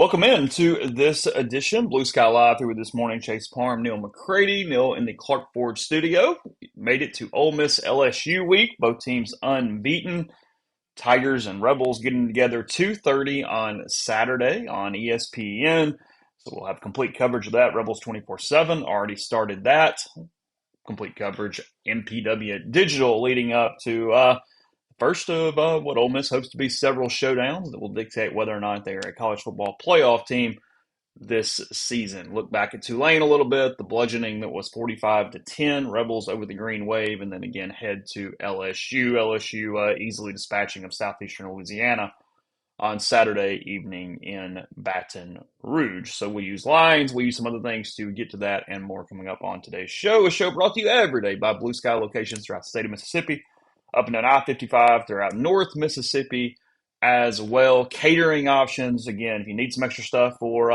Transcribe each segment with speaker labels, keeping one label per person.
Speaker 1: Welcome in to this edition, Blue Sky Live here with this morning, Chase Parham, Neal McCready. Neal in the Clark Ford studio. Made it to Ole Miss LSU week. Both teams unbeaten. Tigers and Rebels getting together 2:30 on Saturday on ESPN. So we'll have complete coverage of that. Rebels 24/7 already started that. Complete coverage MPW Digital leading up to first of what Ole Miss hopes to be several showdowns that will dictate whether or not they are a college football playoff team this season. Look back at Tulane a little bit, the bludgeoning that was 45-10, Rebels over the Green Wave, and then again head to LSU. LSU easily dispatching of Southeastern Louisiana on Saturday evening in Baton Rouge. So we use lines, we use some other things to get to that and more coming up on today's show. A show brought to you every day by Blue Sky locations throughout the state of Mississippi, up and down I-55 throughout North Mississippi as well. Catering options, again, if you need some extra stuff for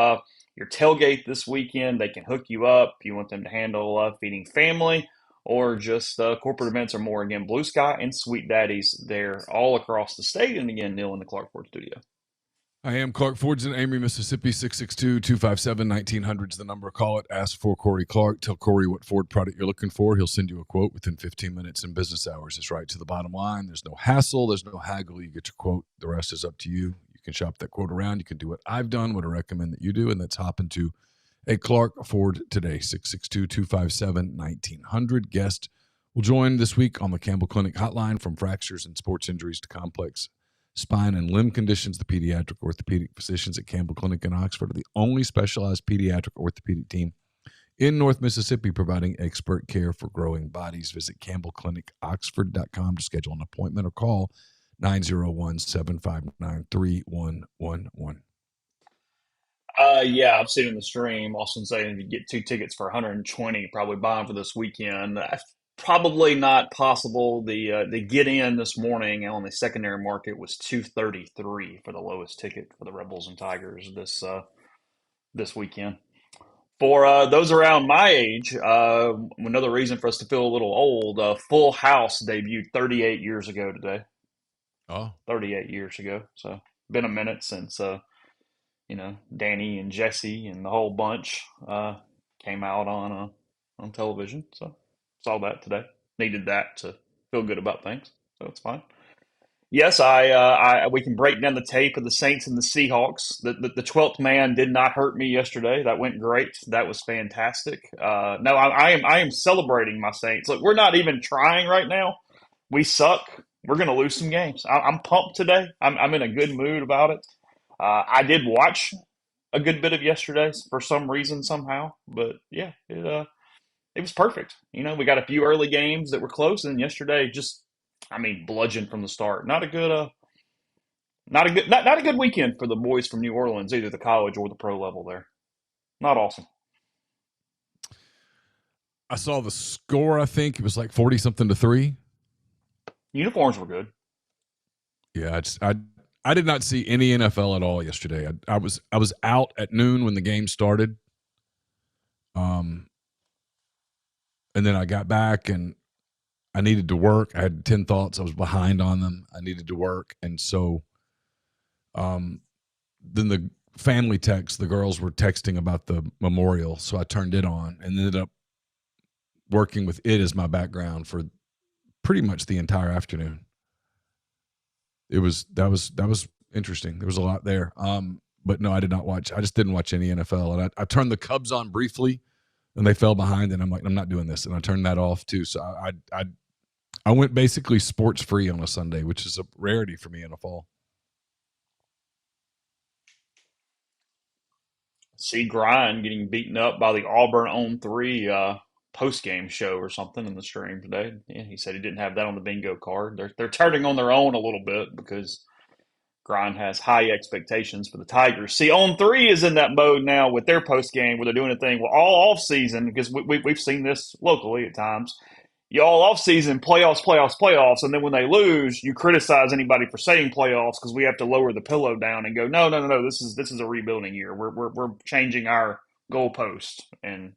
Speaker 1: your tailgate this weekend, they can hook you up. If you want them to handle feeding family or just corporate events or more, again, Blue Sky and Sweet Daddies, they're all across the state. And again, Neal in the Clark Ford studio.
Speaker 2: I am Clark Ford's in Amory, Mississippi. 662-257-1900 is the number. Call it. Ask for Corey Clark. Tell Corey what Ford product you're looking for. He'll send you a quote within 15 minutes in business hours. It's right to the bottom line. There's no hassle. There's no haggle. You get your quote. The rest is up to you. You can shop that quote around. You can do what I've done, what I recommend that you do, and that's hop into a Clark Ford today. 662-257-1900. Guest will join this week on the Campbell Clinic hotline. From fractures and sports injuries to complex spine and limb conditions, the pediatric orthopedic physicians at Campbell Clinic in Oxford are the only specialized pediatric orthopedic team in North Mississippi providing expert care for growing bodies. Visit campbellclinicoxford.com to schedule an appointment or call 901-759-3111.
Speaker 1: Yeah, I've seen in the stream Austin saying if you get two tickets for 120, probably buying for this weekend. Probably not possible. The get in this morning on the secondary market was 233 for the lowest ticket for the Rebels and Tigers this weekend. For those around my age, another reason for us to feel a little old, Full House debuted 38 years ago today.
Speaker 2: Oh,
Speaker 1: 38 years ago. So been a minute since Danny and Jesse and the whole bunch came out on television. So saw that today. Needed that to feel good about things. So it's fine. Yes, we can break down the tape of the Saints and the Seahawks. The 12th man did not hurt me yesterday. That went great. That was fantastic. No, I am celebrating my Saints. Look, we're not even trying right now. We suck. We're going to lose some games. I'm pumped today. I'm in a good mood about it. I did watch a good bit of yesterday for some reason somehow, but yeah, it was perfect. We got a few early games that were close, and yesterday bludgeoned from the start. Not a good weekend for the boys from New Orleans, either the college or the pro level there. Not awesome.
Speaker 2: I saw the score. I think it was like 40-something to 3.
Speaker 1: Uniforms were good.
Speaker 2: Yeah, I did not see any NFL at all yesterday. I was out at noon when the game started. And then I got back and I needed to work. I had 10 thoughts. I was behind on them. I needed to work. And so then the family text, the girls were texting about the memorial. So I turned it on and ended up working with it as my background for pretty much the entire afternoon. That was interesting. There was a lot there. But no, I did not watch. I just didn't watch any NFL. And I turned the Cubs on briefly and they fell behind and I'm like, I'm not doing this. And I turned that off too. So I went basically sports free on a Sunday, which is a rarity for me in the fall.
Speaker 1: See Grind getting beaten up by the Auburn on 3 post game show or something in the stream today. Yeah, he said he didn't have that on the bingo card. They're turning on their own a little bit because Grind has high expectations for the Tigers. See, on 3 is in that mode now with their post game where they're doing a thing all off season because we've seen this locally at times. You all off season playoffs, and then when they lose, you criticize anybody for saying playoffs because we have to lower the pillow down and go, no. This is a rebuilding year. We're changing our goalpost, and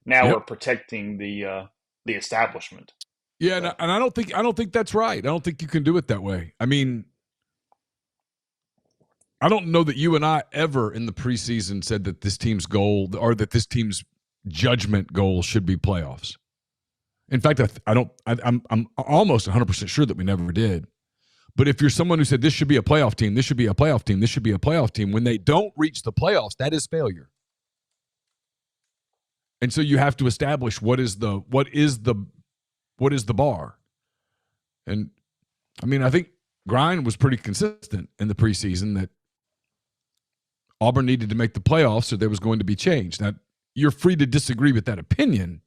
Speaker 1: now we're protecting the establishment.
Speaker 2: Yeah, so. And I don't think that's right. I don't think you can do it that way. I mean, I don't know that you and I ever in the preseason said that this team's goal or that this team's judgment goal should be playoffs. In fact, I'm almost 100% sure that we never did. But if you're someone who said this should be a playoff team, this should be a playoff team, this should be a playoff team, when they don't reach the playoffs, that is failure. And so you have to establish what is the bar. And I mean, I think Grind was pretty consistent in the preseason that Auburn needed to make the playoffs or there was going to be change. Now, you're free to disagree with that opinion,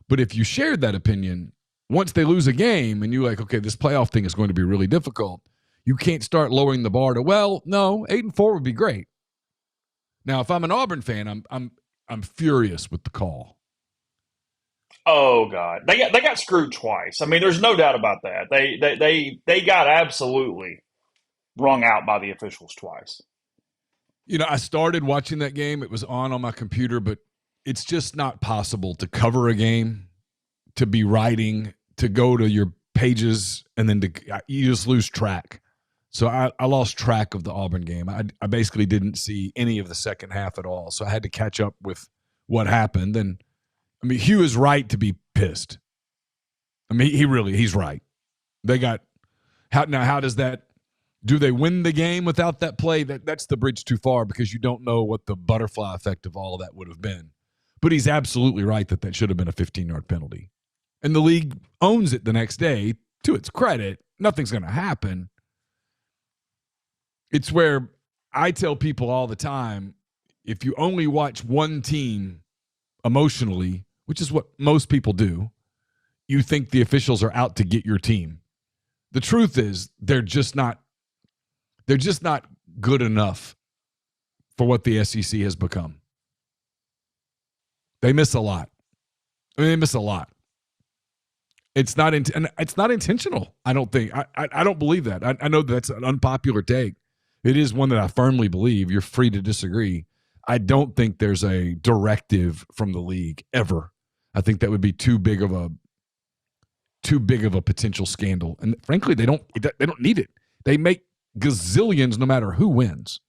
Speaker 2: but if you shared that opinion, once they lose a game and you're like, okay, this playoff thing is going to be really difficult, you can't start lowering the bar to, well, no, 8-4 would be great. Now, if I'm an Auburn fan, I'm furious with the call.
Speaker 1: Oh God, they got screwed twice. I mean, there's no doubt about that. They got absolutely wrung out by the officials twice.
Speaker 2: You know, I started watching that game. It was on my computer, but it's just not possible to cover a game, to be writing, to go to your pages, and then you just lose track. So I lost track of the Auburn game. I basically didn't see any of the second half at all. So I had to catch up with what happened. And I mean, Hugh is right to be pissed. I mean, he's right. They got how does that? Do they win the game without that play? That's the bridge too far because you don't know what the butterfly effect of all of that would have been. But he's absolutely right that should have been a 15-yard penalty. And the league owns it the next day. To its credit, nothing's going to happen. It's where I tell people all the time, if you only watch one team emotionally, which is what most people do, you think the officials are out to get your team. The truth is they're just not good enough for what the SEC has become. They miss a lot. I mean, they miss a lot. It's not intentional. I don't think. I don't believe that. I know that's an unpopular take. It is one that I firmly believe. You're free to disagree. I don't think there's a directive from the league ever. I think that would be too big of a potential scandal. And frankly, they don't need it. They make gazillions no matter who wins.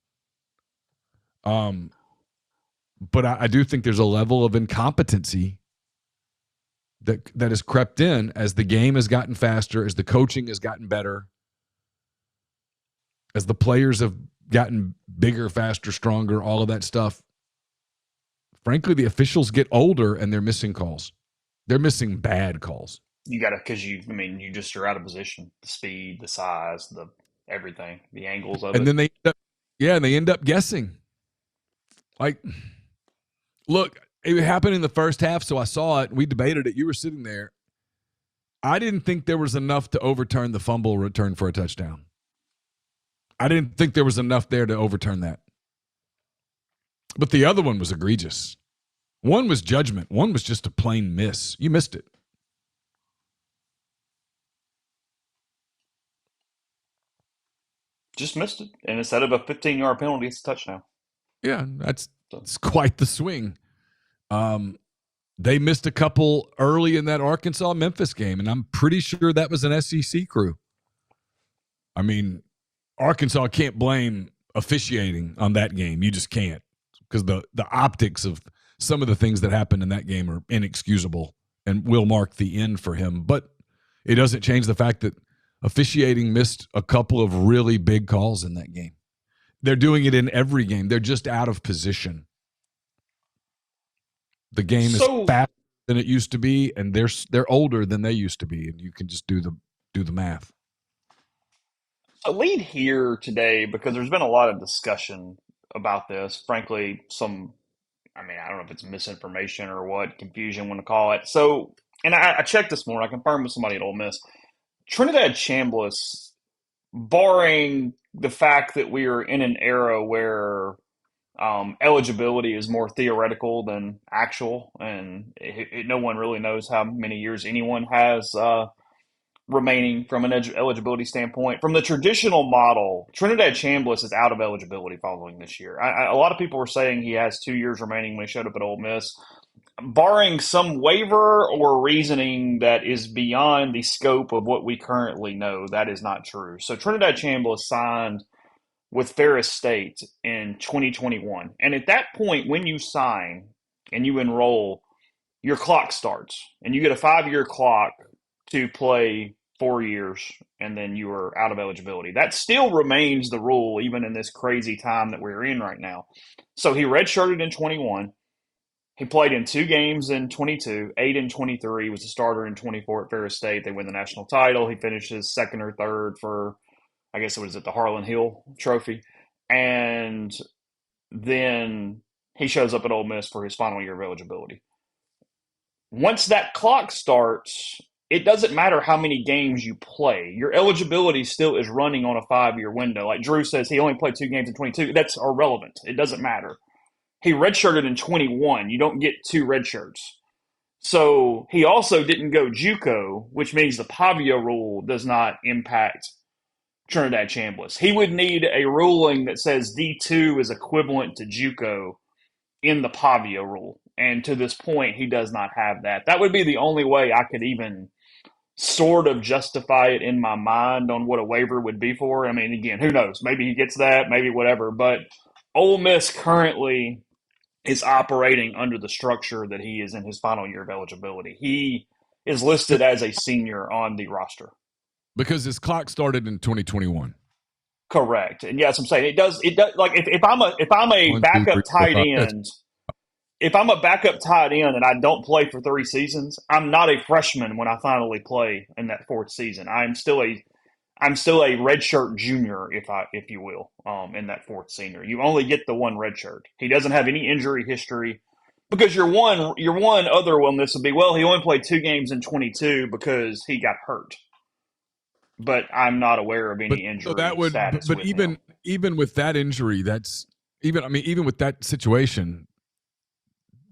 Speaker 2: But I do think there's a level of incompetency that has crept in as the game has gotten faster, as the coaching has gotten better, as the players have gotten bigger, faster, stronger, all of that stuff. Frankly, the officials get older and they're missing calls. They're missing bad calls.
Speaker 1: You got to, because you're out of position. The speed, the size, the everything, the angles of it.
Speaker 2: And then they end up guessing. Like, look, it happened in the first half, so I saw it. We debated it. You were sitting there. I didn't think there was enough to overturn the fumble return for a touchdown. I didn't think there was enough there to overturn that. But the other one was egregious. One was judgment. One was just a plain miss. You missed it.
Speaker 1: Just missed it. And instead of a 15-yard penalty, it's a touchdown.
Speaker 2: Yeah, that's quite the swing. They missed a couple early in that Arkansas-Memphis game, and I'm pretty sure that was an SEC crew. I mean, Arkansas can't blame officiating on that game. You just can't, because the optics of some of the things that happened in that game are inexcusable and will mark the end for him. But it doesn't change the fact that officiating missed a couple of really big calls in that game. They're doing it in every game. They're just out of position. The game is faster than it used to be, and they're older than they used to be, and you can just do the math.
Speaker 1: A lead here today, because there's been a lot of discussion about this. Frankly, I don't know if it's misinformation or what, confusion, want to call it. So, and I checked this morning. I confirmed with somebody at Ole Miss. Trinidad Chambliss, barring the fact that we are in an era where eligibility is more theoretical than actual, and no one really knows how many years anyone has remaining from an eligibility standpoint. From the traditional model, Trinidad Chambliss is out of eligibility following this year. A lot of people were saying he has 2 years remaining when he showed up at Ole Miss. Barring some waiver or reasoning that is beyond the scope of what we currently know, that is not true. So Trinidad Chambliss signed with Ferris State in 2021. And at that point, when you sign and you enroll, your clock starts and you get a 5-year clock to play 4 years and then you are out of eligibility. That still remains the rule even in this crazy time that we're in right now. So he redshirted in 21. He played in 2 games in 22, 8 in 23, was a starter in 24 at Ferris State. They win the national title. He finishes second or third for, I guess it was at the Harlan Hill Trophy. And then he shows up at Ole Miss for his final year of eligibility. Once that clock starts, it doesn't matter how many games you play. Your eligibility still is running on a 5-year window. Like Drew says, he only played 2 games in 22. That's irrelevant. It doesn't matter. He redshirted in 21. You don't get 2 redshirts. So he also didn't go JUCO, which means the Pavia rule does not impact Trinidad Chambliss. He would need a ruling that says D2 is equivalent to JUCO in the Pavia rule. And to this point, he does not have that. That would be the only way I could even sort of justify it in my mind on what a waiver would be for. I mean, again, who knows? Maybe he gets that, maybe whatever. But Ole Miss currently is operating under the structure that he is in his final year of eligibility. He is listed as a senior on the roster.
Speaker 2: Because his clock started in 2021.
Speaker 1: Correct. And yes, I'm saying it does like if I'm a backup tight end, if I'm a backup tight end and I don't play for 3 seasons, I'm not a freshman when I finally play in that 4th season. I'm still a redshirt junior, if you will, in that 4th senior. You only get the 1 redshirt. He doesn't have any injury history because your one other one. This would be, well, he only played 2 games in 22 because he got hurt. But I'm not aware of any injury status.
Speaker 2: But even with that injury, even with that situation,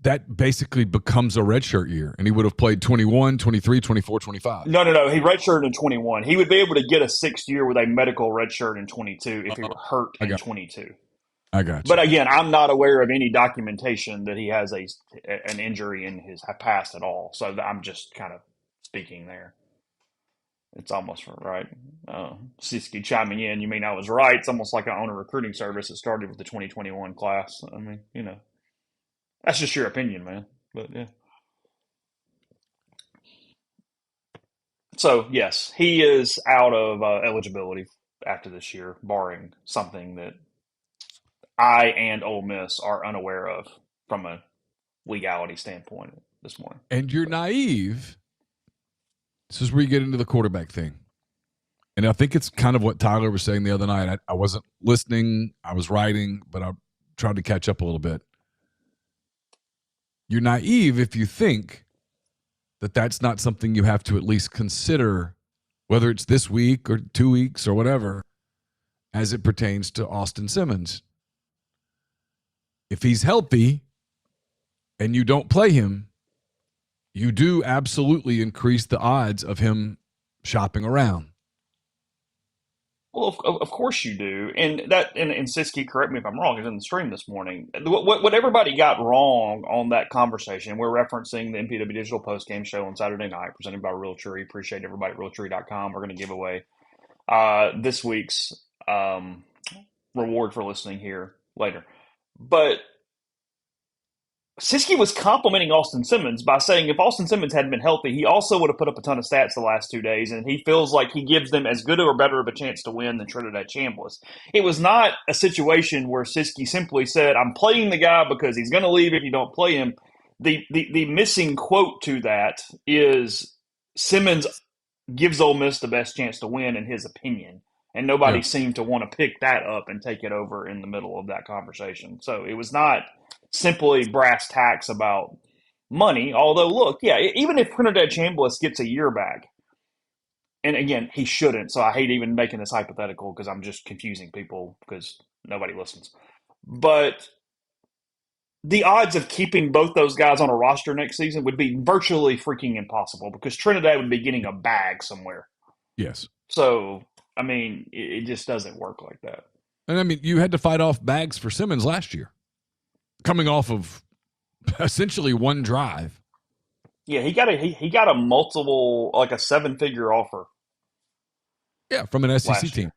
Speaker 2: that basically becomes a redshirt year, and he would have played 21, 23, 24, 25.
Speaker 1: No. He redshirted in 21. He would be able to get a 6th year with a medical redshirt in 22 if he were hurt in 22.
Speaker 2: I got you.
Speaker 1: But again, I'm not aware of any documentation that he has an injury in his past at all. So I'm just kind of speaking there. It's almost right. Siski chiming in. You mean I was right? It's almost like I own a recruiting service that started with the 2021 class. I mean, that's just your opinion, man. But yeah. So yes, he is out of eligibility after this year, barring something that I and Ole Miss are unaware of from a legality standpoint this morning.
Speaker 2: And you're naive. This is where you get into the quarterback thing. And I think it's kind of what Tyler was saying the other night. I wasn't listening. I was writing, but I tried to catch up a little bit. You're naive if you think that that's not something you have to at least consider, whether it's this week or 2 weeks or whatever, as it pertains to Austin Simmons. If he's healthy and you don't play him, you do absolutely increase the odds of him shopping around.
Speaker 1: Well, of course you do. And Siski, correct me if I'm wrong, is in the stream this morning. What everybody got wrong on that conversation, we're referencing the MPW Digital Postgame Show on Saturday night, presented by Realtree. Appreciate everybody at Realtree.com. We're going to give away this week's reward for listening here later. But Siski was complimenting Austin Simmons by saying if Austin Simmons had been healthy, he also would have put up a ton of stats the last 2 days, and he feels like he gives them as good or better of a chance to win than Trinidad Chambliss. It was not a situation where Siski simply said, I'm playing the guy because he's going to leave if you don't play him. The missing quote to that is Simmons gives Ole Miss the best chance to win in his opinion. And nobody seemed to want to pick that up and take it over in the middle of that conversation. So it was not simply brass tacks about money. Although, look, even if Trinidad Chambliss gets a year back, and again, he shouldn't, so I hate even making this hypothetical because I'm just confusing people because nobody listens. But the odds of keeping both those guys on a roster next season would be virtually freaking impossible because Trinidad would be getting a bag somewhere.
Speaker 2: Yes.
Speaker 1: So, I mean, it just doesn't work like that.
Speaker 2: And I mean, you had to fight off bags for Simmons last year, coming off of essentially one drive.
Speaker 1: Yeah, he got a multiple, like a 7-figure offer.
Speaker 2: Yeah, from an SEC team.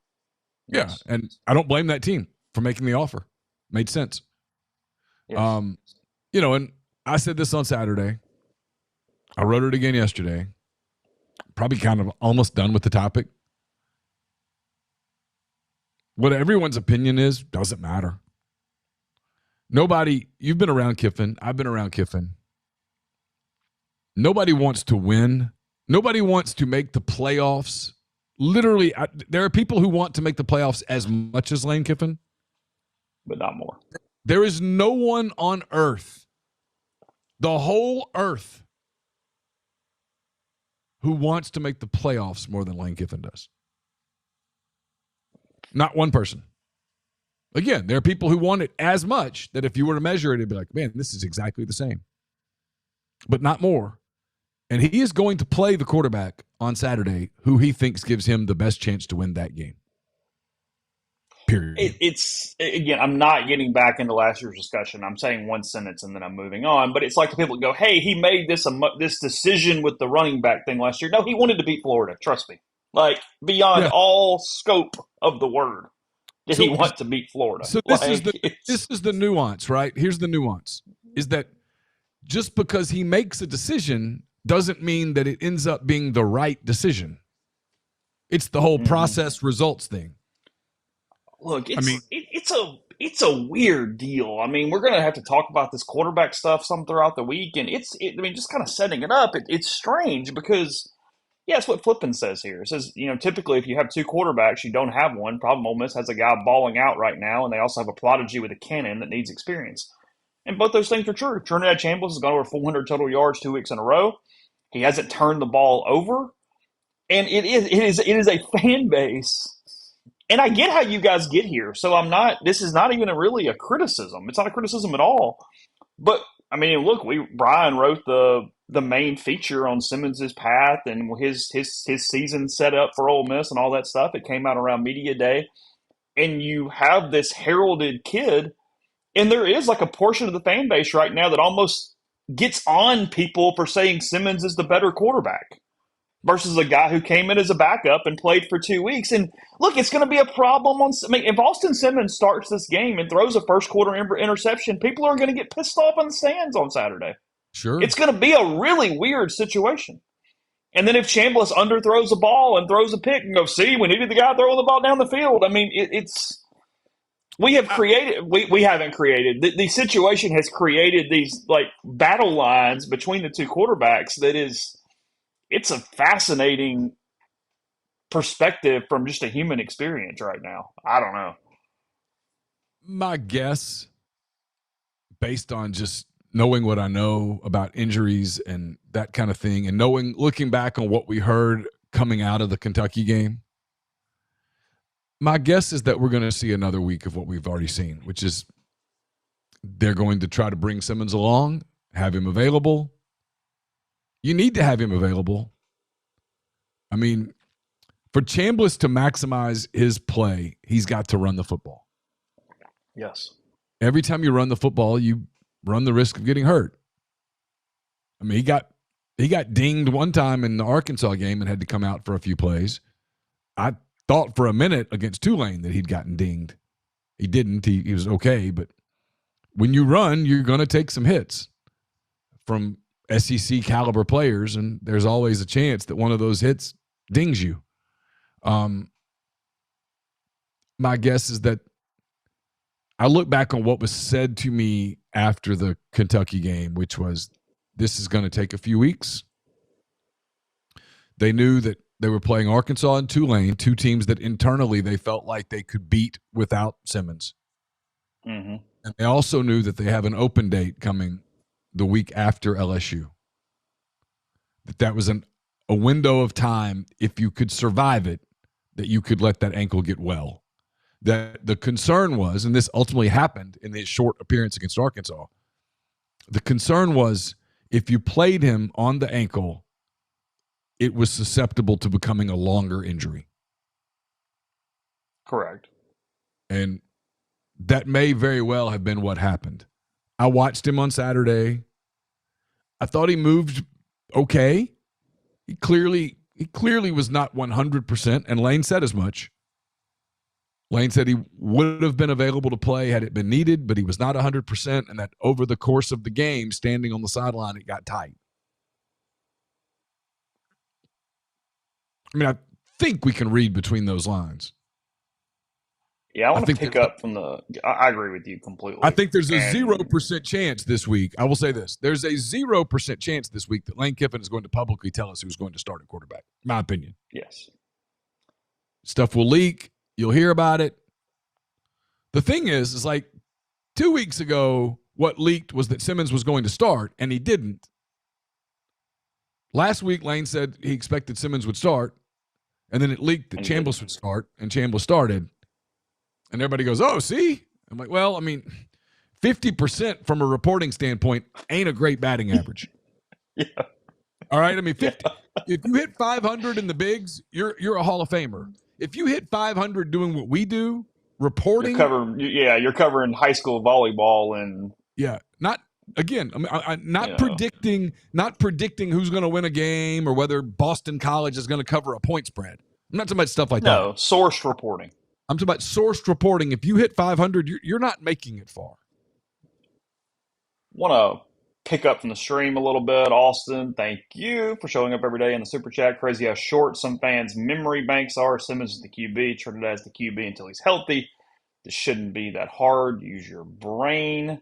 Speaker 2: Yeah,
Speaker 1: Yes.
Speaker 2: and I don't blame that team for making the offer. Made sense.
Speaker 1: Yes.
Speaker 2: And I said this on Saturday. I wrote it again yesterday. Probably kind of almost done with the topic. What everyone's opinion is doesn't matter. You've been around Kiffin. I've been around Kiffin. Nobody wants to win. Nobody wants to make the playoffs. Literally, there are people who want to make the playoffs as much as Lane Kiffin,
Speaker 1: but not more.
Speaker 2: There is no one on earth, the whole earth, who wants to make the playoffs more than Lane Kiffin does. Not one person. Again, there are people who want it as much that if you were to measure it, it'd be like, man, this is exactly the same, but not more. And he is going to play the quarterback on Saturday who he thinks gives him the best chance to win that game. Period.
Speaker 1: It's again, I'm not getting back into last year's discussion. I'm saying one sentence and then I'm moving on. But it's like the people go, "Hey, he made this decision with the running back thing last year." No, he wanted to beat Florida. Trust me. Like beyond
Speaker 2: Yeah.
Speaker 1: all scope of the word, did he
Speaker 2: So-
Speaker 1: want to beat Florida?
Speaker 2: So this is the nuance, right? Here's the nuance: is that just because he makes a decision doesn't mean that it ends up being the right decision. It's the whole process results thing.
Speaker 1: Look, it's a weird deal. I mean, we're going to have to talk about this quarterback stuff some throughout the week, and just kind of setting it up. It's strange because, yeah, it's what Flippin says here. It says, typically if you have two quarterbacks, you don't have one. Problem Ole Miss has a guy balling out right now, and they also have a prodigy with a cannon that needs experience. And both those things are true. Trinidad Chambliss has gone over 400 total yards 2 weeks in a row. He hasn't turned the ball over, and it is a fan base. And I get how you guys get here. So this is not even really a criticism. It's not a criticism at all. But I mean, look, Brian wrote the main feature on Simmons's path and his season set up for Ole Miss and all that stuff. It came out around media day. And you have this heralded kid, and there is like a portion of the fan base right now that almost gets on people for saying Simmons is the better quarterback versus a guy who came in as a backup and played for 2 weeks. And look, it's going to be a problem. If Austin Simmons starts this game and throws a first quarter interception, people are going to get pissed off in the stands on Saturday.
Speaker 2: Sure.
Speaker 1: It's going to be a really weird situation. And then if Chambliss underthrows a ball and throws a pick and go, see, we needed the guy throwing the ball down the field. I mean, we haven't created. The situation has created these like battle lines between the two quarterbacks it's a fascinating perspective from just a human experience right now. I don't know.
Speaker 2: My guess, based on just knowing what I know about injuries and that kind of thing, and looking back on what we heard coming out of the Kentucky game, my guess is that we're going to see another week of what we've already seen, which is they're going to try to bring Simmons along, have him available. You need to have him available. I mean, for Chambliss to maximize his play, he's got to run the football.
Speaker 1: Yes.
Speaker 2: Every time you run the football, you run the risk of getting hurt. I mean, he got dinged one time in the Arkansas game and had to come out for a few plays. I thought for a minute against Tulane that he'd gotten dinged. He didn't. He was okay, but when you run, you're going to take some hits from SEC caliber players, and there's always a chance that one of those hits dings you. My guess is that I look back on what was said to me after the Kentucky game, which was this is going to take a few weeks. They knew that they were playing Arkansas and Tulane, two teams that internally they felt like they could beat without Simmons.
Speaker 1: Mm-hmm.
Speaker 2: And they also knew that they have an open date coming the week after LSU. That was a window of time, if you could survive it, that you could let that ankle get well. That the concern was, and this ultimately happened in his short appearance against Arkansas, the concern was if you played him on the ankle, it was susceptible to becoming a longer injury.
Speaker 1: Correct.
Speaker 2: And that may very well have been what happened. I watched him on Saturday. I thought he moved okay. He clearly was not 100%, and Lane said as much. Lane said he would have been available to play had it been needed, but he was not 100%, and that over the course of the game, standing on the sideline, it got tight. I mean, I think we can read between those lines.
Speaker 1: Yeah, I
Speaker 2: I
Speaker 1: want to
Speaker 2: think
Speaker 1: pick
Speaker 2: there's
Speaker 1: up from the. I agree with you
Speaker 2: I
Speaker 1: completely.
Speaker 2: think there's a
Speaker 1: And
Speaker 2: 0% chance this week. I will say this. There's a 0% chance this week that Lane Kiffin is going to publicly tell us who's going to start at quarterback. My opinion.
Speaker 1: yes,
Speaker 2: Stuff will leak. You'll hear about it. The thing is like 2 weeks ago, what leaked was that Simmons was going to start, and he didn't. Last week, Lane said he expected Simmons would start, and then it leaked that
Speaker 1: and he
Speaker 2: Chambliss
Speaker 1: didn't.
Speaker 2: would start, and Chambliss started. And everybody goes, oh, see? I'm like, well, I mean, 50% from a reporting standpoint ain't a great batting average.
Speaker 1: Yeah,
Speaker 2: All right? I mean,
Speaker 1: yeah.
Speaker 2: 50. If you hit 500 in the bigs, you're a Hall of Famer. If you hit 500 doing what we do,
Speaker 1: You're
Speaker 2: reporting,
Speaker 1: covering. Yeah, you're covering high school volleyball, and
Speaker 2: yeah, not again. I mean,
Speaker 1: you
Speaker 2: not
Speaker 1: know,
Speaker 2: predicting who's going to win a game or whether Boston College is going to cover a point spread. I'm not talking about stuff like that.
Speaker 1: no source reporting.
Speaker 2: I'm talking about sourced reporting. If you hit 500, you're not making it far.
Speaker 1: Want to pick up from the stream a little bit, Austin. Thank you for showing up every day in the super chat. Crazy how short some fans' memory banks are. Simmons is the QB, Trinidad is the QB until he's healthy. This shouldn't be that hard. Use your brain.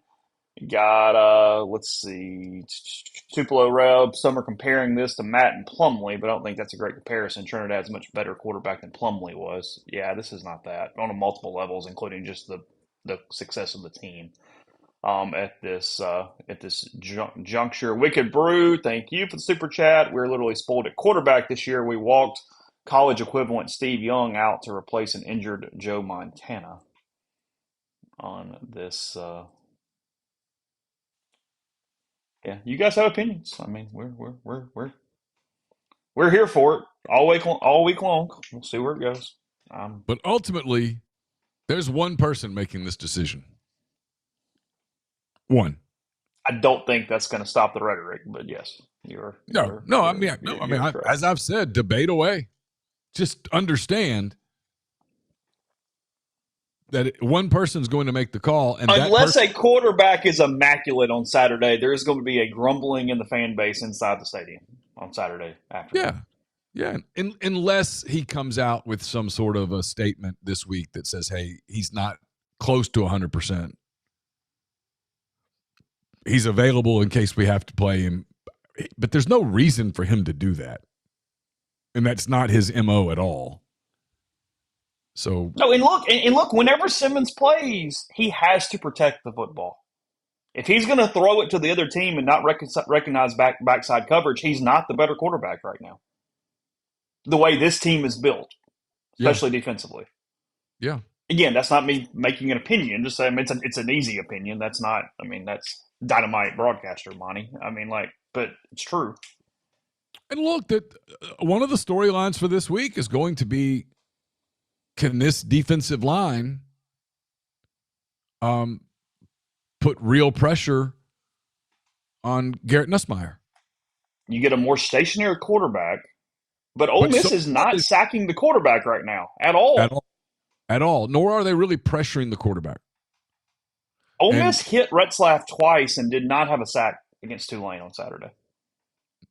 Speaker 1: Got let's see, Tupelo Reb. Some are comparing this to Matt and Plumlee, but I don't think that's a great comparison. Trinidad's a much better quarterback than Plumlee was. Yeah, this is not that on a multiple levels, including just the success of the team. At this juncture, Wicked Brew. Thank you for the super chat. We're literally spoiled at quarterback this year. We walked college equivalent Steve Young out to replace an injured Joe Montana. On this. Yeah, you guys have opinions. I mean, we're here for it all week long. We'll see where it goes.
Speaker 2: But ultimately, there's one person making this decision. One.
Speaker 1: I don't think that's going to stop the rhetoric, but yes,
Speaker 2: As I've said, debate away. Just understand that one person's going to make the call, and
Speaker 1: unless a quarterback is immaculate on Saturday, there is going to be a grumbling in the fan base inside the stadium on Saturday afternoon.
Speaker 2: Yeah. Unless he comes out with some sort of a statement this week that says, hey, he's not close to 100%. He's available in case we have to play him. But there's no reason for him to do that. And that's not his MO at all. So
Speaker 1: no, and look, whenever Simmons plays, he has to protect the football. If he's going to throw it to the other team and not recognize backside coverage, he's not the better quarterback right now. The way this team is built, especially defensively.
Speaker 2: Yeah.
Speaker 1: Again, that's not me making an opinion. Just saying it's an easy opinion. That's not. I mean, that's dynamite broadcaster money. I mean, but it's true.
Speaker 2: And look, that one of the storylines for this week is going to be, can this defensive line put real pressure on Garrett Nussmeier?
Speaker 1: You get a more stationary quarterback, but Ole Miss is not sacking the quarterback right now at all.
Speaker 2: At all. Nor are they really pressuring the quarterback.
Speaker 1: Ole Miss hit Retzlaff twice and did not have a sack against Tulane on Saturday.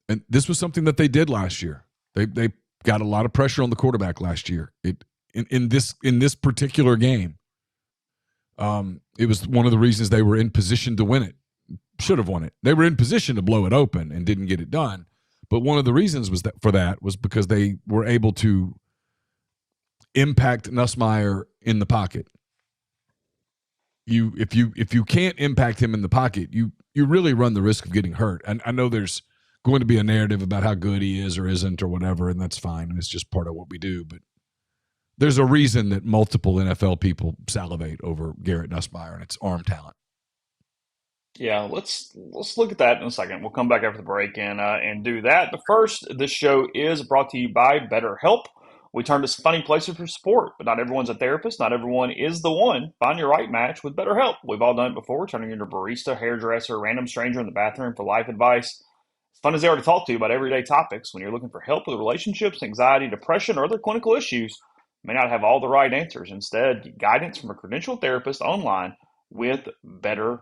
Speaker 2: And this was something that they did last year. They got a lot of pressure on the quarterback last year. In this particular game, it was one of the reasons they were in position to win it. Should have won it. They were in position to blow it open and didn't get it done. But one of the reasons was because they were able to impact Nussmeier in the pocket. If you can't impact him in the pocket, you really run the risk of getting hurt. And I know there's going to be a narrative about how good he is or isn't or whatever, and that's fine. And it's just part of what we do. But there's a reason that multiple NFL people salivate over Garrett Nussmeier and its arm talent.
Speaker 1: Yeah, let's look at that in a second. We'll come back after the break and do that. But first, this show is brought to you by BetterHelp. We turn to funny places for support, but not everyone's a therapist. Not everyone is the one. Find your right match with BetterHelp. We've all done it before, turning into a barista, hairdresser, random stranger in the bathroom for life advice. As fun as they are to talk to you about everyday topics, when you're looking for help with relationships, anxiety, depression, or other clinical issues, may not have all the right answers. Instead, get guidance from a credentialed therapist online with better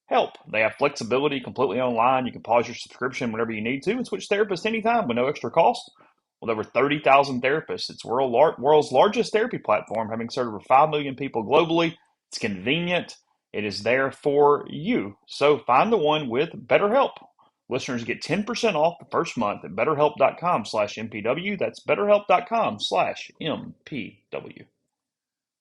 Speaker 1: help. They have flexibility completely online. You can pause your subscription whenever you need to and switch therapists anytime with no extra cost. With over 30,000 therapists, it's world's largest therapy platform, having served over 5 million people globally. It's convenient. It is there for you. So find the one with BetterHelp. Listeners get 10% off the first month at betterhelp.com/MPW. That's betterhelp.com/MPW.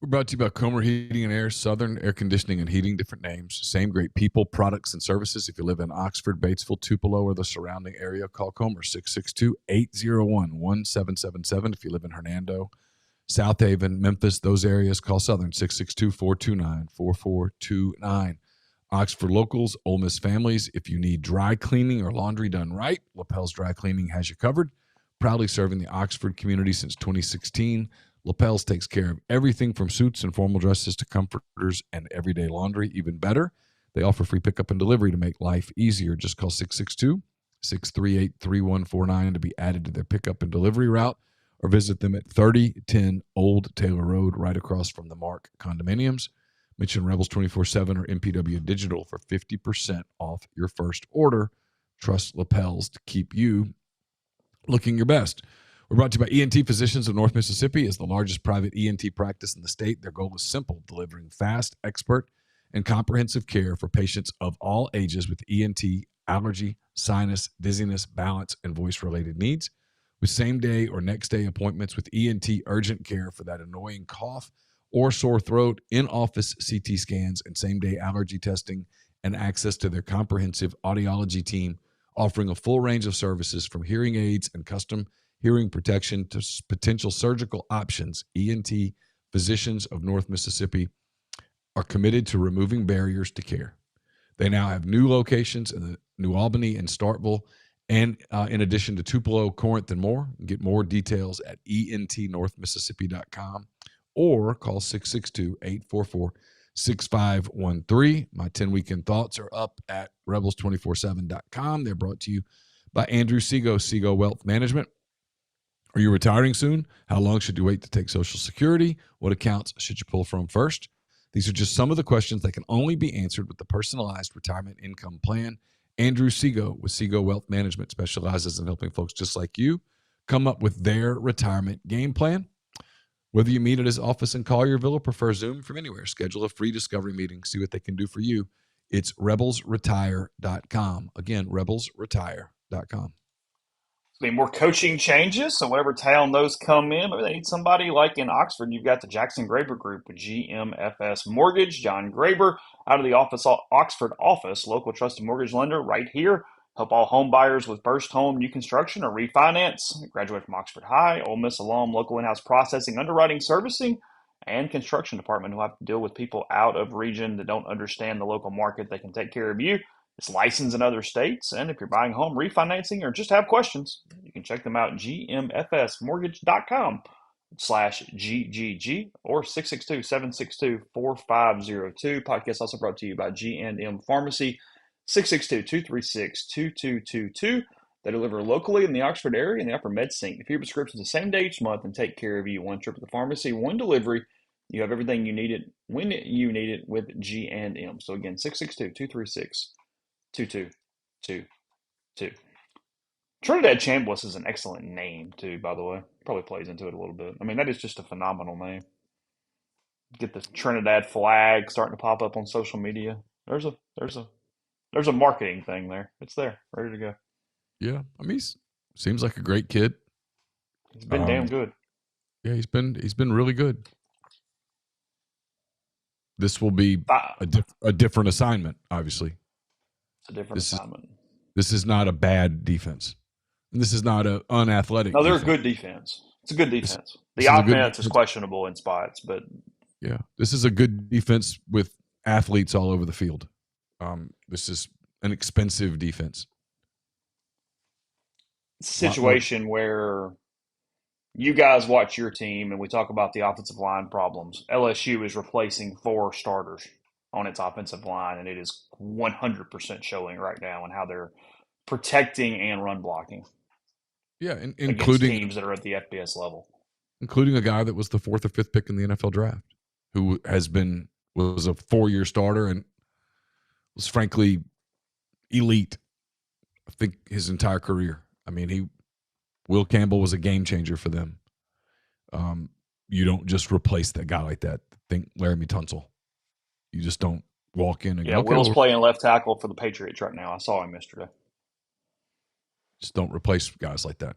Speaker 2: We're brought to you by Comer Heating and Air, Southern Air Conditioning and Heating, different names, same great people, products, and services. If you live in Oxford, Batesville, Tupelo, or the surrounding area, call Comer 662-801-1777. If you live in Hernando, South Haven, Memphis, those areas, call Southern 662-429-4429. Oxford locals, Ole Miss families, if you need dry cleaning or laundry done right, Lapel's Dry Cleaning has you covered. Proudly serving the Oxford community since 2016. Lapels takes care of everything from suits and formal dresses to comforters and everyday laundry. Even better, they offer free pickup and delivery to make life easier. Just call 662-638-3149 to be added to their pickup and delivery route, or visit them at 3010 Old Taylor Road, right across from the Mark condominiums. Mention Rebels 24/7 or MPW Digital for 50% off your first order. Trust Lapels to keep you looking your best. We're brought to you by ENT Physicians of North Mississippi. As the largest private ENT practice in the state, their goal is simple: delivering fast, expert, and comprehensive care for patients of all ages with ENT, allergy, sinus, dizziness, balance, and voice-related needs. With same-day or next-day appointments with ENT urgent care for that annoying cough or sore throat, in-office CT scans, and same-day allergy testing, and access to their comprehensive audiology team, offering a full range of services from hearing aids and custom hearing protection to potential surgical options. ENT Physicians of North Mississippi are committed to removing barriers to care. They now have new locations in the New Albany and Starkville, and in addition to Tupelo, Corinth, and more. Get more details at entnorthmississippi.com or call 662-844-6513. My 10 weekend thoughts are up at rebels247.com. They're brought to you by Andrew Sego Wealth Management. Are you retiring soon? How long should you wait to take Social Security? What accounts should you pull from first? These are just some of the questions that can only be answered with the personalized retirement income plan. Andrew Sego with Sego Wealth Management specializes in helping folks just like you come up with their retirement game plan. Whether you meet at his office in Collierville or prefer Zoom from anywhere, schedule a free discovery meeting. See what they can do for you. It's rebelsretire.com. Again, rebelsretire.com.
Speaker 1: Be more coaching changes. So whatever town those come in, maybe they need somebody like in Oxford. You've got the Jackson Graber Group with GMFS Mortgage. John Graber out of the Oxford office, local trusted mortgage lender right here. Help all home buyers with first home, new construction, or refinance. Graduate from Oxford High, Ole Miss alum, local in-house processing, underwriting, servicing, and construction department who have to deal with people out of region that don't understand the local market. They can take care of you. It's licensed in other states, and if you're buying home, refinancing, or just have questions, you can check them out at gmfsmortgage.com/GGG or 662-762-4502. Podcast also brought to you by G&M Pharmacy, 662-236-2222. They deliver locally in the Oxford area and the Upper Med-Sync. If your prescription's the same day each month and take care of you, one trip to the pharmacy, one delivery, you have everything you need it when you need it with G&M. So again, 662-236-2222. Trinidad Chambliss is an excellent name too, by the way. Probably plays into it a little bit. I mean, that is just a phenomenal name. Get the Trinidad flag starting to pop up on social media. There's a marketing thing there. It's there, ready to go.
Speaker 2: Yeah, I mean, he seems like a great kid.
Speaker 1: He's been damn good.
Speaker 2: Yeah, he's been really good. This will be a different assignment, obviously.
Speaker 1: It's a different assignment.
Speaker 2: This is not a bad defense. And this is not an unathletic
Speaker 1: No, they're
Speaker 2: defense.
Speaker 1: a good defense. It's a good defense.
Speaker 2: This
Speaker 1: The
Speaker 2: is a good
Speaker 1: offense is
Speaker 2: defense.
Speaker 1: questionable in spots, but
Speaker 2: yeah, this is a good defense with athletes all over the field. This is an expensive defense.
Speaker 1: It's a situation where you guys watch your team and we talk about the offensive line problems. LSU is replacing 4 starters on its offensive line, and it is 100% showing right now in how they're protecting and run blocking.
Speaker 2: Yeah,
Speaker 1: against teams that are at the FBS level.
Speaker 2: including a guy that was the 4th or 5th pick in the NFL draft, who was a 4-year starter and was frankly elite, I think, his entire career. I mean, Will Campbell was a game changer for them. You don't just replace that guy like that. Think Laramie Tunsil. You just don't walk in and
Speaker 1: Yeah,
Speaker 2: go, okay,
Speaker 1: Will's
Speaker 2: well,
Speaker 1: playing left tackle for the Patriots right now. I saw him yesterday.
Speaker 2: just don't replace guys like that.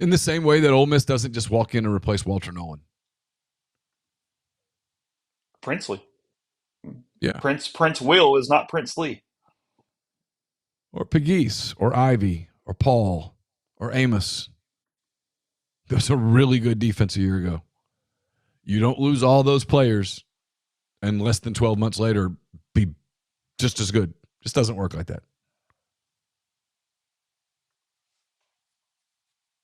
Speaker 2: In the same way that Ole Miss doesn't just walk in and replace Walter Nolan.
Speaker 1: Princely.
Speaker 2: Yeah.
Speaker 1: Prince Will is not Prince Lee.
Speaker 2: Or Pegues, or Ivy, or Paul, or Amos. That was a really good defense a year ago. You don't lose all those players and less than 12 months later be just as good. Just doesn't work like that.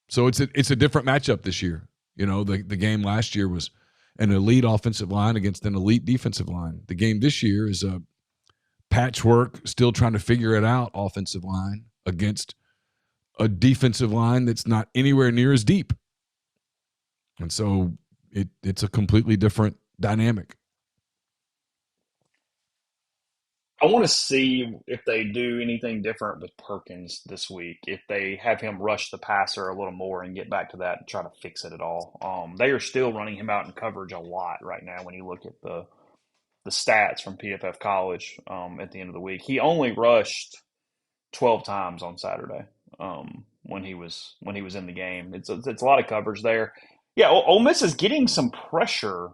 Speaker 2: So it's a different matchup this year. You know, the game last year was an elite offensive line against an elite defensive line. The game this year is a patchwork, still trying to figure it out offensive line against a defensive line that's not anywhere near as deep. And so it's a completely different dynamic.
Speaker 1: I want to see if they do anything different with Perkins this week. If they have him rush the passer a little more and get back to that and try to fix it at all. They are still running him out in coverage a lot right now. When you look at the stats from PFF College at the end of the week, he only rushed 12 times on Saturday when he was in the game. It's a lot of coverage there. Yeah, Ole Miss is getting some pressure,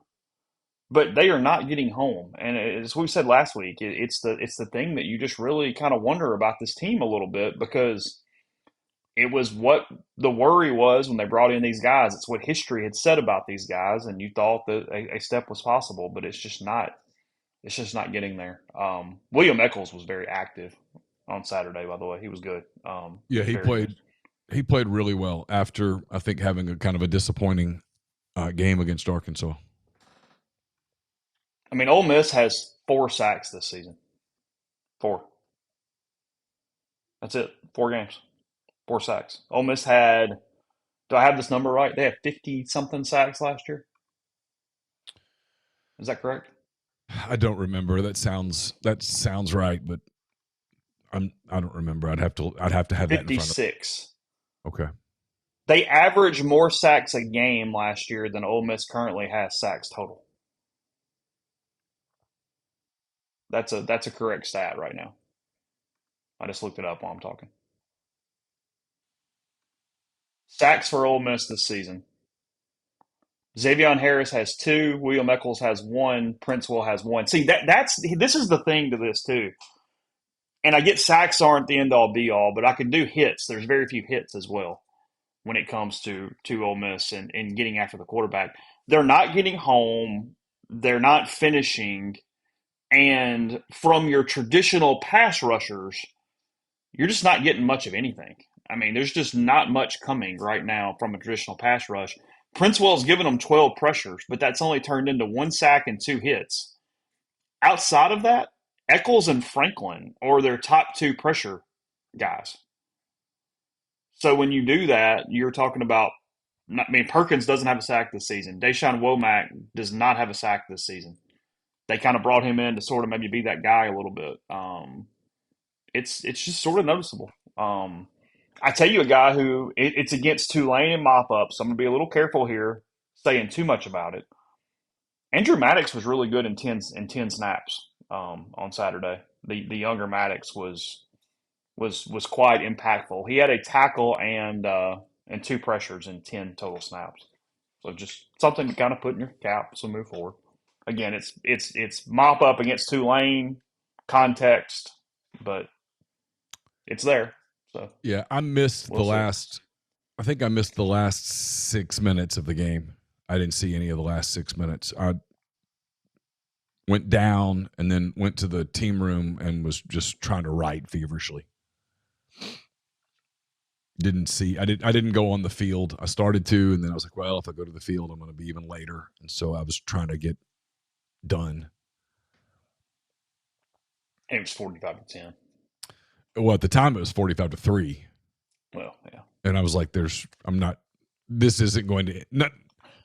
Speaker 1: but they are not getting home. And as we said last week, it's the thing that you just really kind of wonder about this team a little bit, because it was what the worry was when they brought in these guys. It's what history had said about these guys, and you thought that a step was possible, but it's just not. It's just not getting there. William Eccles was very active on Saturday. By the way, he was good.
Speaker 2: Yeah, he
Speaker 1: Very good.
Speaker 2: played really well after, I think, having a kind of a disappointing game against Arkansas.
Speaker 1: I mean, Ole Miss has 4 sacks this season. 4. That's it. 4 games. 4 sacks. Ole Miss had. Do I have this number right? They had 50 something sacks last year. Is that correct?
Speaker 2: I don't remember. That sounds right, but I don't remember. I'd have to have that in front of
Speaker 1: 56.
Speaker 2: me. Okay.
Speaker 1: They averaged more sacks a game last year than Ole Miss currently has sacks total. That's a correct stat right now. I just looked it up while I'm talking. Sacks for Ole Miss this season. Xavier Harris has 2. William Eccles has 1. Prince Will has 1. See, this is the thing to this too. And I get sacks aren't the end all be all, but I can do hits. There's very few hits as well when it comes to Ole Miss and getting after the quarterback. They're not getting home. They're not finishing. And from your traditional pass rushers, you're just not getting much of anything. I mean, there's just not much coming right now from a traditional pass rush. Princewell's given them 12 pressures, but that's only turned into 1 sack and 2 hits. Outside of that, Eccles and Franklin are their top 2 pressure guys. So when you do that, you're talking about. I mean, Perkins doesn't have a sack this season. Deshaun Womack does not have a sack this season. They kind of brought him in to sort of maybe be that guy a little bit. It's just sort of noticeable. I tell you a guy who it's against Tulane and mop up, so I'm gonna be a little careful here saying too much about it. Andrew Maddox was really good in 10 snaps on Saturday. The younger Maddox was quite impactful. He had a tackle and 2 pressures in 10 total snaps. So just something to kind of put in your cap as we move forward. Again, it's mop up against Tulane context, but it's there. So
Speaker 2: Yeah, I missed
Speaker 1: we'll see.
Speaker 2: I think I missed the last 6 minutes of the game. I didn't see any of the last 6 minutes. I went down and then went to the team room and was just trying to write feverishly. I didn't go on the field. I started to, and then I was like, well, if I go to the field, I'm going to be even later. And so I was trying to get done.
Speaker 1: And it was 45-10.
Speaker 2: Well, at the time it was 45-3.
Speaker 1: Well, yeah.
Speaker 2: And I was like, this isn't going to,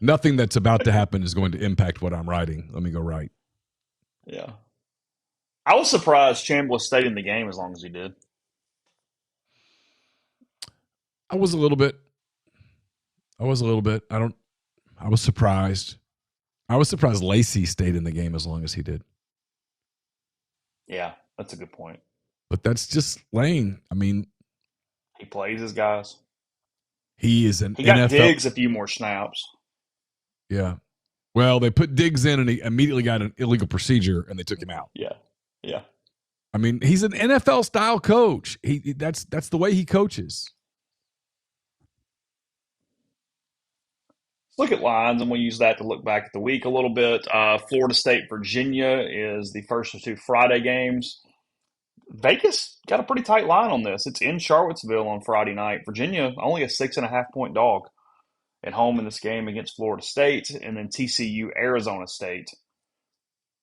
Speaker 2: nothing that's about to happen is going to impact what I'm writing. Let me go write.
Speaker 1: Yeah. I was surprised Chambliss stayed in the game as long as he did.
Speaker 2: I was a little bit. I was surprised. I was surprised Lacey stayed in the game as long as he did.
Speaker 1: Yeah, that's a good point.
Speaker 2: But that's just Lane. I mean,
Speaker 1: He plays his guys.
Speaker 2: he is an
Speaker 1: He got
Speaker 2: NFL.
Speaker 1: Diggs a few more snaps.
Speaker 2: Yeah. Well, they put Diggs in and he immediately got an illegal procedure and they took him out.
Speaker 1: Yeah. Yeah.
Speaker 2: I mean, he's an NFL style coach. That's the way he coaches.
Speaker 1: Let's look at lines, and we'll use that to look back at the week a little bit. Florida State, Virginia is the first of two Friday games. Vegas got a pretty tight line on this. It's in Charlottesville on Friday night. Virginia only a 6.5 point dog at home in this game against Florida State, and then TCU Arizona State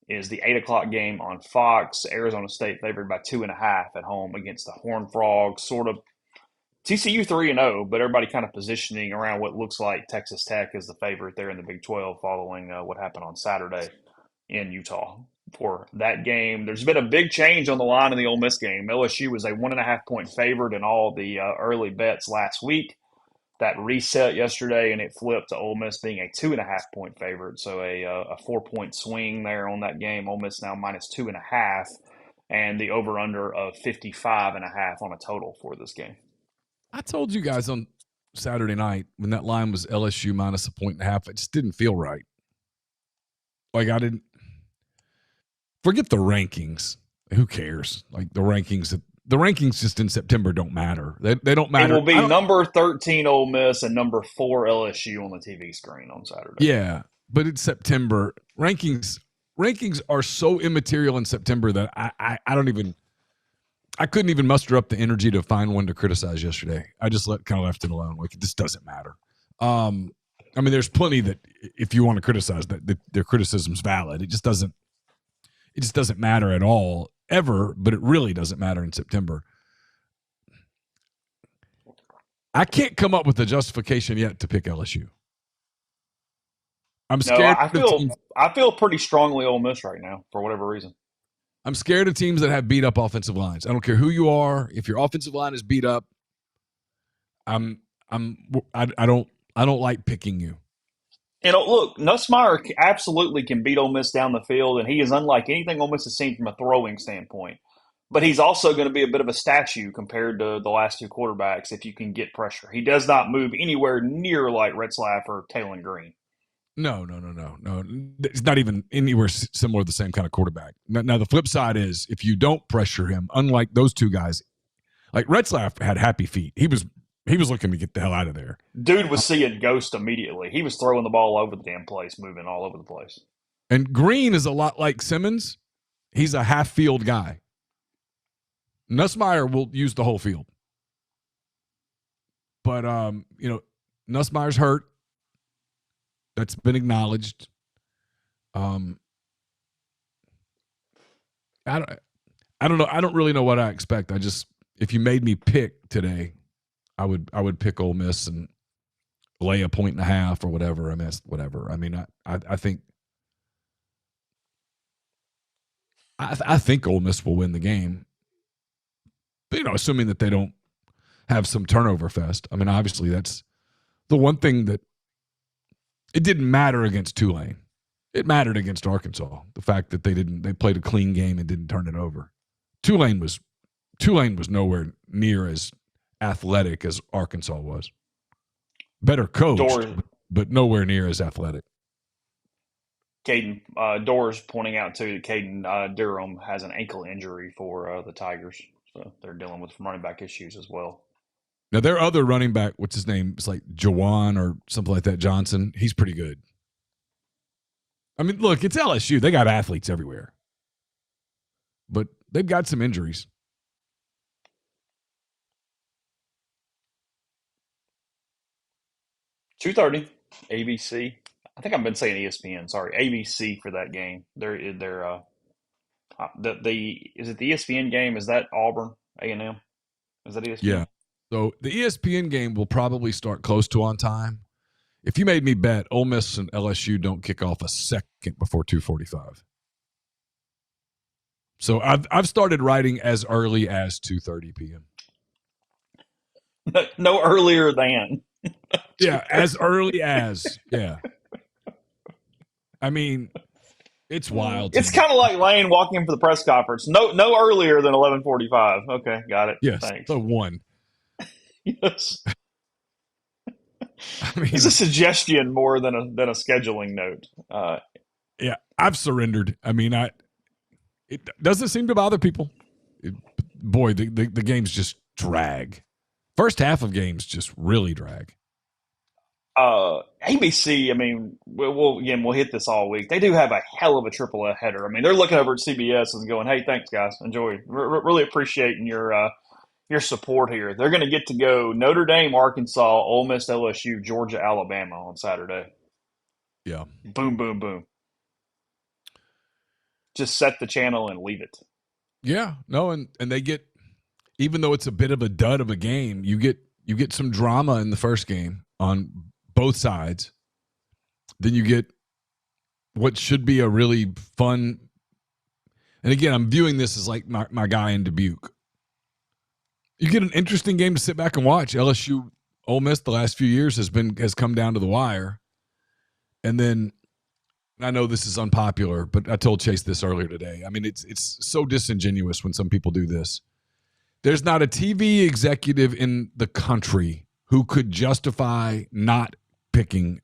Speaker 1: is the 8 o'clock game on Fox. Arizona State favored by 2.5 at home against the Horned Frogs. Sort of TCU 3-0, but everybody kind of positioning around what looks like Texas Tech is the favorite there in the Big 12 following what happened on Saturday in Utah. For that game, there's been a big change on the line in the Ole Miss game. LSU was a 1.5 point favorite in all the early bets last week. That reset yesterday, and it flipped to Ole Miss being a 2.5 point favorite. So a 4 point swing there on that game. Ole Miss now -2.5, and the over under of 55.5 on a total for this game.
Speaker 2: I told you guys on Saturday night when that line was LSU -1.5, it just didn't feel right. Like I didn't forget the rankings. Who cares? Like the rankings just in September don't matter. They don't matter.
Speaker 1: It will be number 13 Ole Miss and number 4 LSU on the TV screen on Saturday.
Speaker 2: Yeah, but it's September. Rankings are so immaterial in September that I don't even I couldn't even muster up the energy to find one to criticize yesterday. I just kind of left it alone. Like this doesn't matter. I mean, there's plenty that if you want to criticize that their criticism's valid. It just doesn't matter at all ever. But it really doesn't matter in September. I can't come up with a justification yet to pick LSU. I'm scared.
Speaker 1: No, I feel pretty strongly Ole Miss right now for whatever reason.
Speaker 2: I'm scared of teams that have beat up offensive lines. I don't care who you are. If your offensive line is beat up, I don't like picking you.
Speaker 1: And look, Nussmeier absolutely can beat Ole Miss down the field, and he is unlike anything Ole Miss has seen from a throwing standpoint. But he's also going to be a bit of a statue compared to the last two quarterbacks if you can get pressure. He does not move anywhere near like Retzlaff or Taylor Green.
Speaker 2: No. It's not even anywhere similar to the same kind of quarterback. Now, the flip side is if you don't pressure him, unlike those two guys, like Retzlaff had happy feet. He was looking to get the hell out of there.
Speaker 1: Dude was seeing ghost immediately. He was throwing the ball all over the damn place, moving all over the place.
Speaker 2: And Green is a lot like Simmons. He's a half field guy. Nussmeier will use the whole field. But Nussmeier's hurt. That's been acknowledged. I don't know. I don't really know what I expect. If you made me pick today, I would pick Ole Miss and lay 1.5 or whatever. Whatever. I mean, I think I think Ole Miss will win the game. But, assuming that they don't have some turnover fest. I mean, obviously that's the one thing that it didn't matter against Tulane. It mattered against Arkansas. The fact that they played a clean game and didn't turn it over. Tulane was nowhere near as athletic as Arkansas was. Better coached, but nowhere near as athletic.
Speaker 1: Caden Doors pointing out too that Caden Durham has an ankle injury for the Tigers, so they're dealing with some running back issues as well.
Speaker 2: Now their other running back, what's his name? It's like Jawan or something like that. Johnson. He's pretty good. I mean, look, it's LSU. They got athletes everywhere, but they've got some injuries.
Speaker 1: $2:30 ABC. I think I've been saying ESPN. Sorry, ABC for that game. They're is it the ESPN game? Is that Auburn A&M? Is that ESPN?
Speaker 2: Yeah, So the ESPN game will probably start close to on time. If you made me bet, Ole Miss and LSU don't kick off a second before 2:45. So I've started writing as early as 2:30 p.m.
Speaker 1: No earlier than.
Speaker 2: Yeah, as early as. Yeah. I mean, it's wild to
Speaker 1: It's
Speaker 2: me.
Speaker 1: kind of like Lane walking in for the press conference. No earlier than 11:45. Okay, got it.
Speaker 2: Yes,
Speaker 1: Thanks.
Speaker 2: the one.
Speaker 1: Yes.
Speaker 2: I
Speaker 1: It's a
Speaker 2: mean,
Speaker 1: suggestion more than a scheduling note.
Speaker 2: yeah, I've surrendered. I mean, it doesn't seem to bother people. Boy, the games just drag. First half of games just really drag.
Speaker 1: ABC, I mean, we'll hit this all week. They do have a hell of a triple header. I mean, they're looking over at CBS and going, "Hey, thanks, guys. Enjoy. Really appreciating your support here." They're going to get to go Notre Dame, Arkansas, Ole Miss, LSU, Georgia, Alabama on Saturday.
Speaker 2: Yeah.
Speaker 1: Boom, boom, boom. Just set the channel and leave it.
Speaker 2: Yeah. No, and they get, even though it's a bit of a dud of a game, you get some drama in the first game on both sides. Then you get what should be a really fun, and again, I'm viewing this as like my guy in Dubuque. You get an interesting game to sit back and watch. LSU Ole Miss the last few years has come down to the wire. And then I know this is unpopular, but I told Chase this earlier today. I mean, it's so disingenuous when some people do this. There's not a TV executive in the country who could justify not picking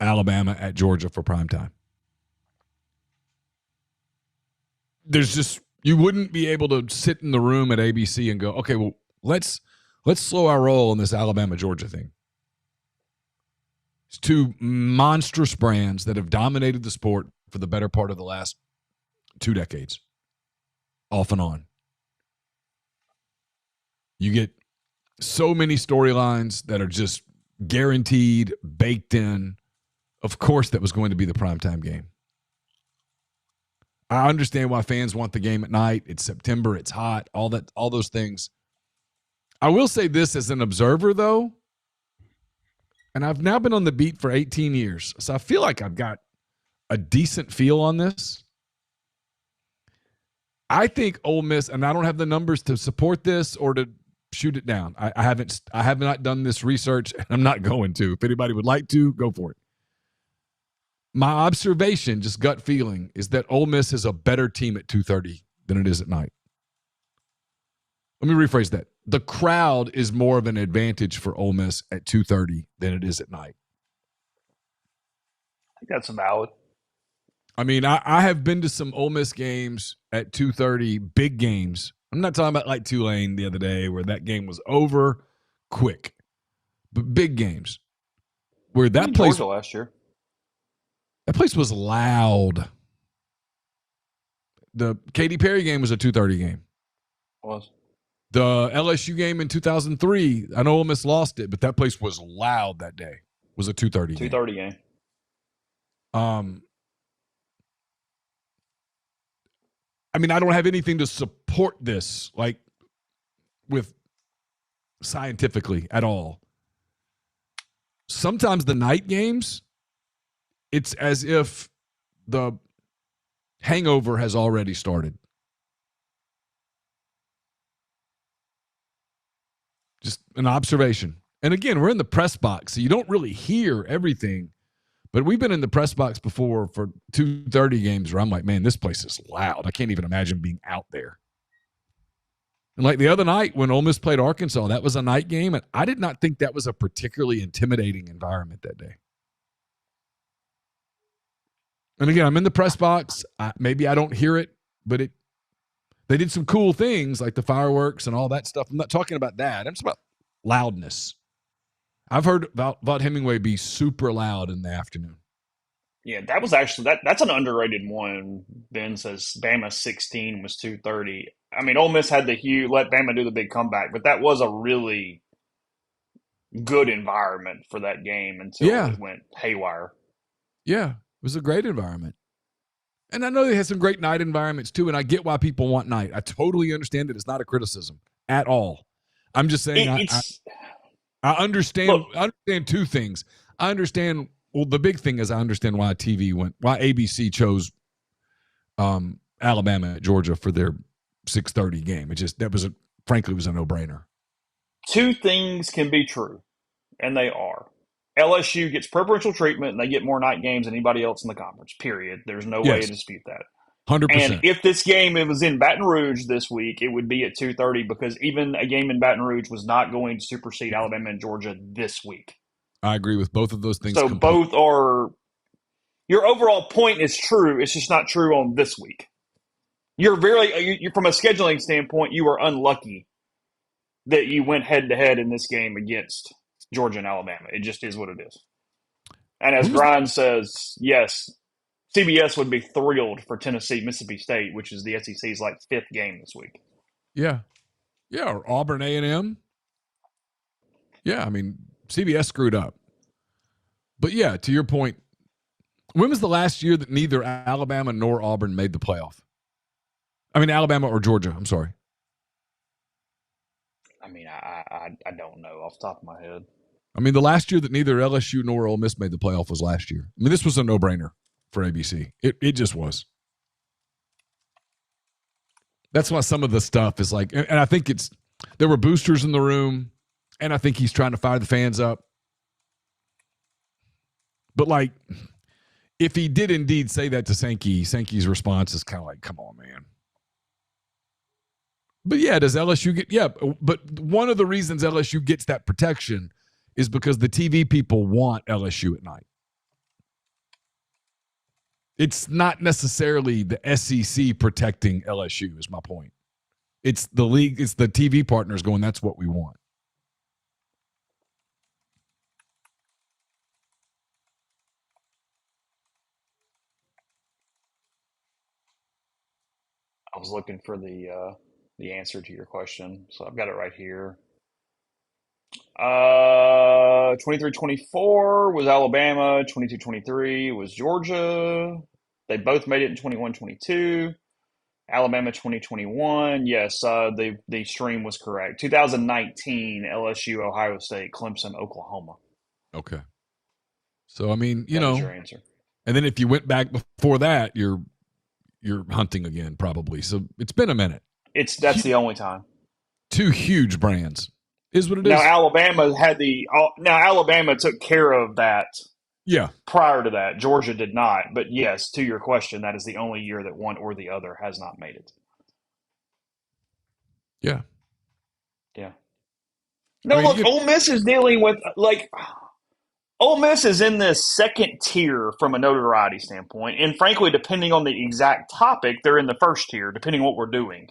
Speaker 2: Alabama at Georgia for primetime. There's just, you wouldn't be able to sit in the room at ABC and go, okay, well, let's slow our roll on this Alabama Georgia thing. It's two monstrous brands that have dominated the sport for the better part of the last 2 decades, off and on. You get so many storylines that are just guaranteed, baked in. Of course, that was going to be the primetime game. I understand why fans want the game at night. It's September. It's hot. All those things. I will say this as an observer, though, and I've now been on the beat for 18 years, so I feel like I've got a decent feel on this. I think Ole Miss, and I don't have the numbers to support this or to shoot it down. I have not done this research, and I'm not going to. If anybody would like to, go for it. My observation, just gut feeling, is that Ole Miss is a better team at 2:30 than it is at night. Let me rephrase that. The crowd is more of an advantage for Ole Miss at 2:30 than it is at night.
Speaker 1: I think that's valid.
Speaker 2: I mean, I have been to some Ole Miss games at 2:30, big games. I'm not talking about like Tulane the other day where that game was over quick, but big games where that place
Speaker 1: Georgia last year.
Speaker 2: That place was loud. The Katy Perry game was a 2:30 game.
Speaker 1: Was.
Speaker 2: The LSU game in 2003, I know Ole Miss lost it, but that place was loud that day. It was a 2:30 game.
Speaker 1: 2:30 game.
Speaker 2: I mean, I don't have anything to support this, like, with scientifically at all. Sometimes the night games, it's as if the hangover has already started. Just an observation. And again, we're in the press box, so you don't really hear everything. But we've been in the press box before for 2:30 games where I'm like, man, this place is loud. I can't even imagine being out there. And like the other night when Ole Miss played Arkansas, that was a night game, and I did not think that was a particularly intimidating environment that day. And again, I'm in the press box. Maybe I don't hear it, but they did some cool things like the fireworks and all that stuff. I'm not talking about that. I'm just about loudness. I've heard Vaught Hemingway be super loud in the afternoon.
Speaker 1: Yeah, that was actually that's an underrated one. Ben says Bama 16 was 2:30. I mean, Ole Miss had let Bama do the big comeback, but that was a really good environment for that game until it went haywire.
Speaker 2: Yeah, it was a great environment. And I know they had some great night environments too, and I get why people want night. I totally understand it. It's not a criticism at all. I'm just saying I understand.
Speaker 1: Look,
Speaker 2: I understand two things. I understand. Well, the big thing is I understand why why ABC chose Alabama at Georgia for their 6:30 game. Frankly, it was a no-brainer.
Speaker 1: two things can be true, and they are. LSU gets preferential treatment, and they get more night games than anybody else in the conference. Period. There's no way to
Speaker 2: Yes,
Speaker 1: dispute that. And
Speaker 2: 100%.
Speaker 1: if this game it was in Baton Rouge this week, it would be at 2:30 because even a game in Baton Rouge was not going to supersede Alabama and Georgia this week.
Speaker 2: I agree with both of those things
Speaker 1: So
Speaker 2: completely.
Speaker 1: both are your overall point is true. It's just not true on this week. You're from a scheduling standpoint, you were unlucky that you went head to head in this game against Georgia and Alabama. It just is what it is. And as Brian says, yes, CBS would be thrilled for Tennessee, Mississippi State, which is the SEC's like fifth game this week.
Speaker 2: Yeah, or Auburn A&M. Yeah, I mean CBS screwed up, but yeah, to your point, when was the last year that neither Alabama nor Auburn made the playoff? I mean Alabama or Georgia. I'm sorry.
Speaker 1: I mean, I don't know off the top of my head.
Speaker 2: I mean, the last year that neither LSU nor Ole Miss made the playoff was last year. I mean, this was a no-brainer for ABC. It just was. That's why some of the stuff is like, and I think there were boosters in the room, and I think he's trying to fire the fans up. But like, if he did indeed say that to Sankey's response is kind of like, come on, man. But yeah, does LSU get, yeah, but one of the reasons LSU gets that protection is because the TV people want LSU at night. It's not necessarily the SEC protecting LSU is my point. It's the league, it's the TV partners going, that's what we want.
Speaker 1: I was looking for the answer to your question, so I've got it right here. 23-24 was Alabama. 22-23 was Georgia. They both made it in 21-22. Alabama 2021. Yes, the stream was correct. 2019 LSU, Ohio State, Clemson, Oklahoma.
Speaker 2: Okay. So I mean,
Speaker 1: that is your answer.
Speaker 2: And then if you went back before that, you're hunting again probably. So it's been a minute.
Speaker 1: That's the only time.
Speaker 2: Two huge brands is what it is.
Speaker 1: Now Alabama took care of that.
Speaker 2: Yeah.
Speaker 1: Prior to that, Georgia did not. But yes, to your question, that is the only year that one or the other has not made it.
Speaker 2: Yeah.
Speaker 1: Yeah. No, look, Ole Miss is dealing with Ole Miss is in this second tier from a notoriety standpoint, and frankly, depending on the exact topic, they're in the first tier, depending on what we're doing.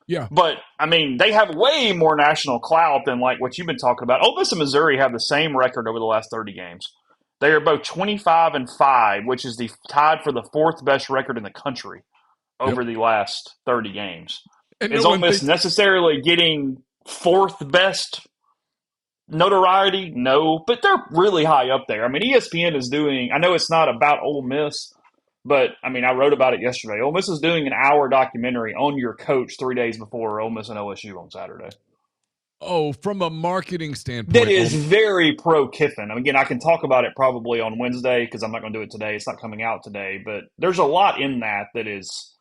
Speaker 2: Yeah.
Speaker 1: But, I mean, they have way more national clout than like what you've been talking about. Ole Miss and Missouri have the same record over the last 30 games. They are both 25-5, which is tied for the fourth best record in the country over the last 30 games. And is Ole Miss necessarily getting fourth best notoriety? No, but they're really high up there. I mean, ESPN is doing – I know it's not about Ole Miss, but, I mean, I wrote about it yesterday. Ole Miss is doing an hour documentary on your coach 3 days before Ole Miss and LSU on Saturday.
Speaker 2: Oh, from a marketing standpoint.
Speaker 1: That is very pro-Kiffin. I mean, again, I can talk about it probably on Wednesday because I'm not going to do it today. It's not coming out today. But there's a lot in that is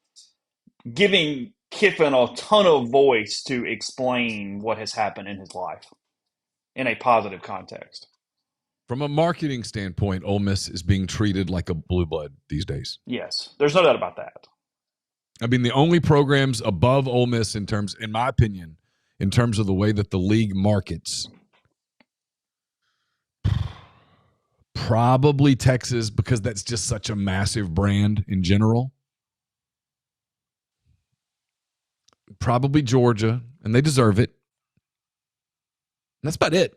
Speaker 1: giving Kiffin a ton of voice to explain what has happened in his life in a positive context.
Speaker 2: From a marketing standpoint, Ole Miss is being treated like a blue blood these days.
Speaker 1: Yes, there's no doubt about that.
Speaker 2: I mean, the only programs above Ole Miss in my opinion, in terms of the way that the league markets, probably Texas, because that's just such a massive brand in general. Probably Georgia, and they deserve it. And that's about it.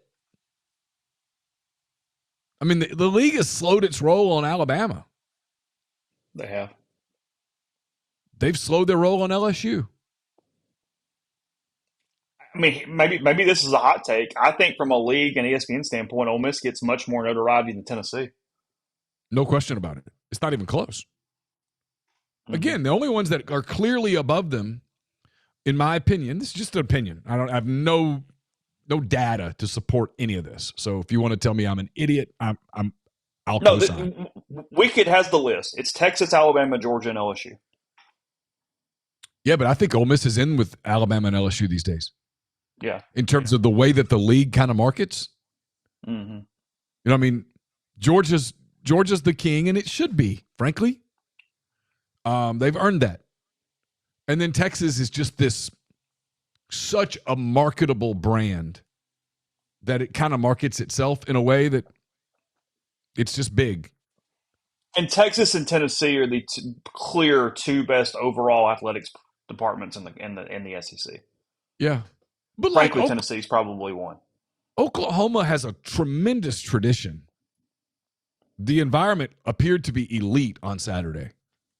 Speaker 2: I mean, the league has slowed its roll on Alabama.
Speaker 1: They have.
Speaker 2: They've slowed their roll on LSU.
Speaker 1: I mean, maybe this is a hot take. I think from a league and ESPN standpoint, Ole Miss gets much more notoriety than Tennessee.
Speaker 2: No question about it. It's not even close. Mm-hmm. Again, the only ones that are clearly above them, in my opinion, this is just an opinion. I have no no data to support any of this. So if you want to tell me I'm an idiot, I'll
Speaker 1: No,
Speaker 2: co-sign.
Speaker 1: Wicked has the list. It's Texas, Alabama, Georgia, and LSU.
Speaker 2: Yeah, but I think Ole Miss is in with Alabama and LSU these days
Speaker 1: Yeah.
Speaker 2: in terms of the way that the league kind of markets.
Speaker 1: Mm-hmm.
Speaker 2: You know, I mean, Georgia's the king, and it should be, frankly. They've earned that. And then Texas is just such a marketable brand that it kind of markets itself in a way that it's just big.
Speaker 1: And Texas and Tennessee are the clear two best overall athletics departments in the SEC.
Speaker 2: Yeah. But like
Speaker 1: Frankly, Tennessee's probably one.
Speaker 2: Oklahoma has a tremendous tradition. The environment appeared to be elite on Saturday.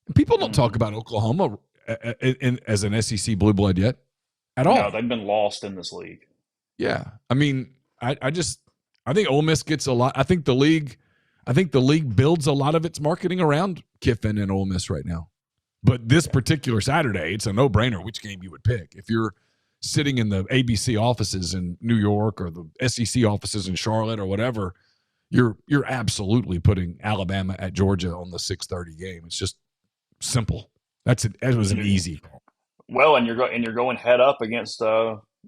Speaker 2: And people don't talk about Oklahoma as an SEC blue blood yet at all.
Speaker 1: No, they've been lost in this league.
Speaker 2: Yeah. I mean, I think Ole Miss gets a lot. I think the league builds a lot of its marketing around Kiffin and Ole Miss right now. But this particular Saturday, it's a no-brainer which game you would pick. If you're sitting in the ABC offices in New York or the SEC offices in Charlotte or whatever, you're absolutely putting Alabama at Georgia on the 6:30 game. It's just simple. That's it. That was an easy call.
Speaker 1: Well, and you're going head up against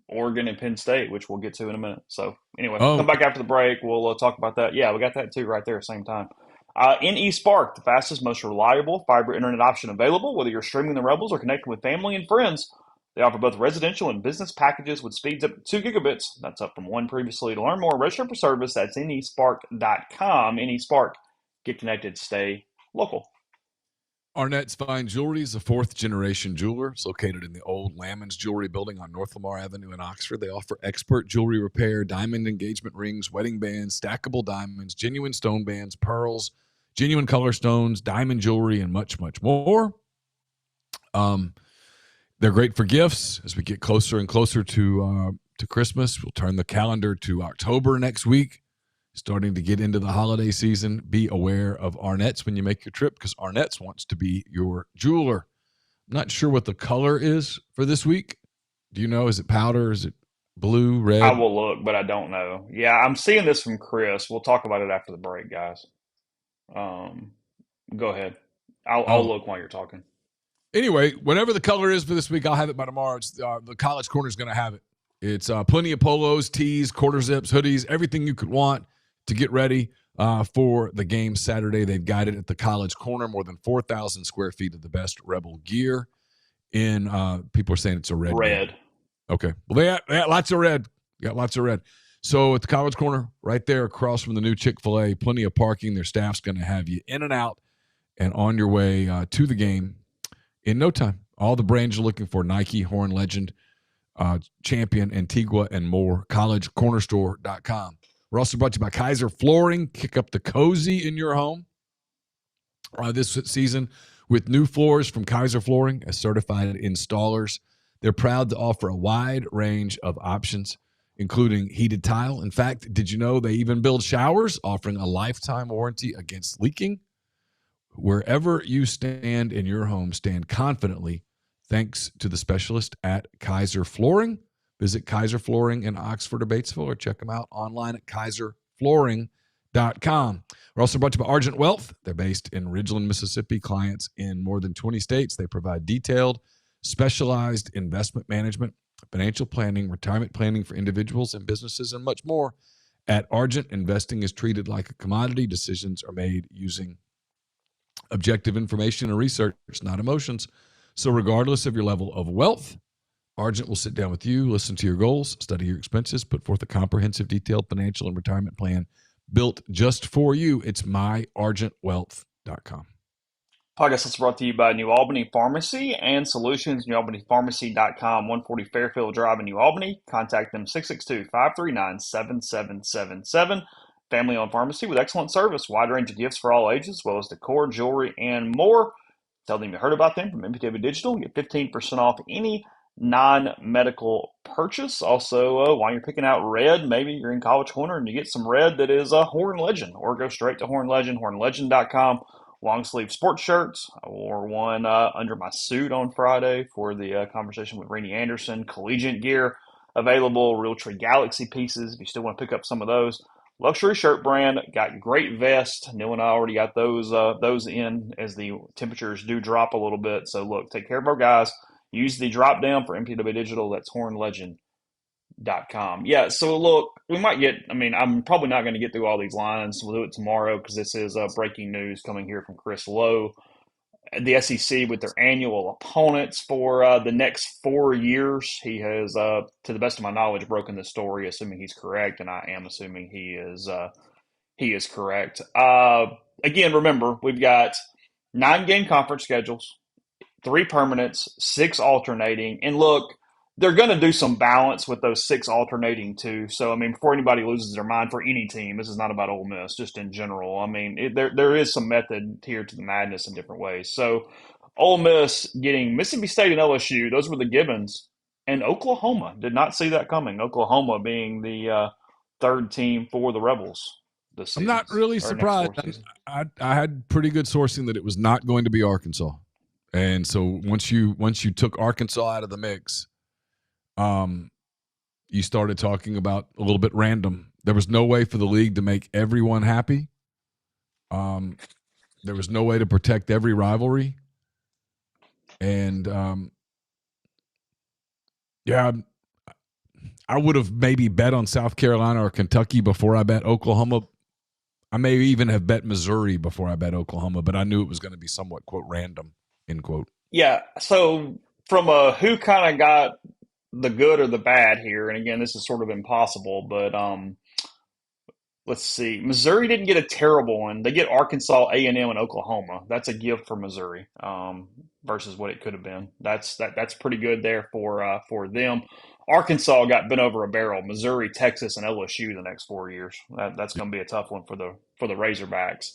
Speaker 1: Oregon and Penn State, which we'll get to in a minute. So anyway, come back after the break. We'll talk about that. Yeah, we got that too right there at the same time. NeSpark, the fastest, most reliable fiber internet option available, whether you're streaming the Rebels or connecting with family and friends. They offer both residential and business packages with speeds up to 2 gigabits. That's up from 1 previously. To learn more, register for service. That's nespark.com. NeSpark. Get connected. Stay local.
Speaker 2: Arnett's Fine Jewelry is a fourth-generation jeweler. It's located in the old Lamons Jewelry Building on North Lamar Avenue in Oxford. They offer expert jewelry repair, diamond engagement rings, wedding bands, stackable diamonds, genuine stone bands, pearls, genuine color stones, diamond jewelry, and much, much more. They're great for gifts. As we get closer and closer to Christmas, we'll turn the calendar to October next week. Starting to get into the holiday season, be aware of Arnett's when you make your trip because Arnett's wants to be your jeweler. I'm not sure what the color is for this week. Do you know? Is it powder? Is it blue, red?
Speaker 1: I will look, but I don't know. Yeah, I'm seeing this from Chris. We'll talk about it after the break, guys. Go ahead. I'll look while you're talking.
Speaker 2: Anyway, whatever the color is for this week, I'll have it by tomorrow. It's the College Corner is going to have it. It's plenty of polos, tees, quarter zips, hoodies, everything you could want to get ready for the game Saturday. They've got it at the College Corner, more than 4,000 square feet of the best Rebel gear. People are saying it's a red.
Speaker 1: Red.
Speaker 2: Okay. Well, they got lots of red. Got lots of red. So at the College Corner, right there across from the new Chick-fil-A, plenty of parking. Their staff's going to have you in and out and on your way to the game in no time. All the brands you're looking for, Nike, Horn Legend, Champion, Antigua, and more. CollegeCornerStore.com. We're also brought to you by Kaiser Flooring. Kick up the cozy in your home this season with new floors from Kaiser Flooring as certified installers. They're proud to offer a wide range of options, including heated tile. In fact, did you know they even build showers, offering a lifetime warranty against leaking? Wherever you stand in your home, stand confidently thanks to the specialist at Kaiser Flooring. Visit Kaiser Flooring in Oxford or Batesville or check them out online at kaiserflooring.com. We're also brought to you by Argent Wealth. They're based in Ridgeland, Mississippi. Clients in more than 20 states. They provide detailed, specialized investment management, financial planning, retirement planning for individuals and businesses, and much more. At Argent, investing is treated like a commodity. Decisions are made using objective information and research, not emotions. So regardless of your level of wealth, Argent will sit down with you, listen to your goals, study your expenses, put forth a comprehensive, detailed financial and retirement plan built just for you. It's myargentwealth.com.
Speaker 1: Podcast is brought to you by New Albany Pharmacy and Solutions, NewAlbanyPharmacy.com, 140 Fairfield Drive in New Albany. Contact them 662-539-7777. Family-owned pharmacy with excellent service, wide range of gifts for all ages, as well as decor, jewelry, and more. Tell them you heard about them from MPW Digital. Get 15% off any non-medical purchase. Also, while you're picking out red, maybe you're in College Corner and you get some red that is a Horn Legend, or go straight to Horn Legend, hornlegend.com. Long sleeve sports shirts. I wore one under my suit on Friday for the conversation with Rainey Anderson. Collegiate gear. available. Realtree Galaxy pieces, if you still want to pick up some of those. Luxury shirt brand, got great vest. Neil and I already got those in as the temperatures do drop a little bit. So look, take care of our guys. Use the drop down for MPW Digital. That's hornlegend.com. Yeah, so look, we might get, I mean, I'm probably not going to get through all these lines. We'll do it tomorrow because this is breaking news coming here from Chris Lowe. The SEC with their annual opponents for the next 4 years. He has, to the best of my knowledge, broken the story, assuming he's correct, and I am assuming he is correct. Again, remember we've got 9 game conference schedules, 3 permanents, 6 alternating. And look, they're going to do some balance with those 6 alternating too. So, I mean, before anybody loses their mind for any team, this is not about Ole Miss, just in general. I mean, there is some method here to the madness in different ways. So, Ole Miss getting Mississippi State and LSU, those were the givens. And Oklahoma did not see that coming. Oklahoma being the third team for the Rebels this
Speaker 2: I'm
Speaker 1: season,
Speaker 2: not really
Speaker 1: or next
Speaker 2: surprised.
Speaker 1: four season.
Speaker 2: I had pretty good sourcing that it was not going to be Arkansas. And so once you took Arkansas out of the mix, you started talking about a little bit random. There was no way for the league to make everyone happy. There was no way to protect every rivalry. And yeah, I would have maybe bet on South Carolina or Kentucky before I bet Oklahoma. I may even have bet Missouri before I bet Oklahoma, but I knew it was going to be somewhat, quote, random, end quote.
Speaker 1: Yeah. So from a who kind of got the good or the bad here, and again, this is sort of impossible, but let's see. Missouri didn't get a terrible one. They get Arkansas, A&M, and Oklahoma. That's a gift for Missouri versus what it could have been. That's pretty good there for them. Arkansas got bent over a barrel. Missouri, Texas, and LSU the next 4 years. That's going to be a tough one for the Razorbacks.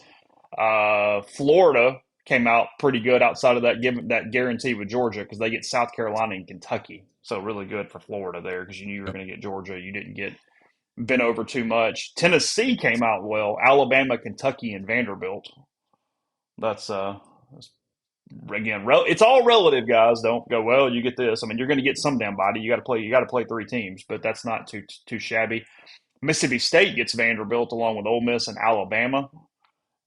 Speaker 1: Florida came out pretty good outside of that guarantee with Georgia because they get South Carolina and Kentucky. So really good for Florida there because you knew you were
Speaker 2: Yep.
Speaker 1: going to get Georgia. You didn't get been over too much. Tennessee came out well. Alabama, Kentucky, and Vanderbilt. That's again, it's all relative, guys. Don't go, well, you get this. I mean, you're going to get some damn body. You got to play. You got to play 3 teams, but that's not too shabby. Mississippi State gets Vanderbilt along with Ole Miss and Alabama.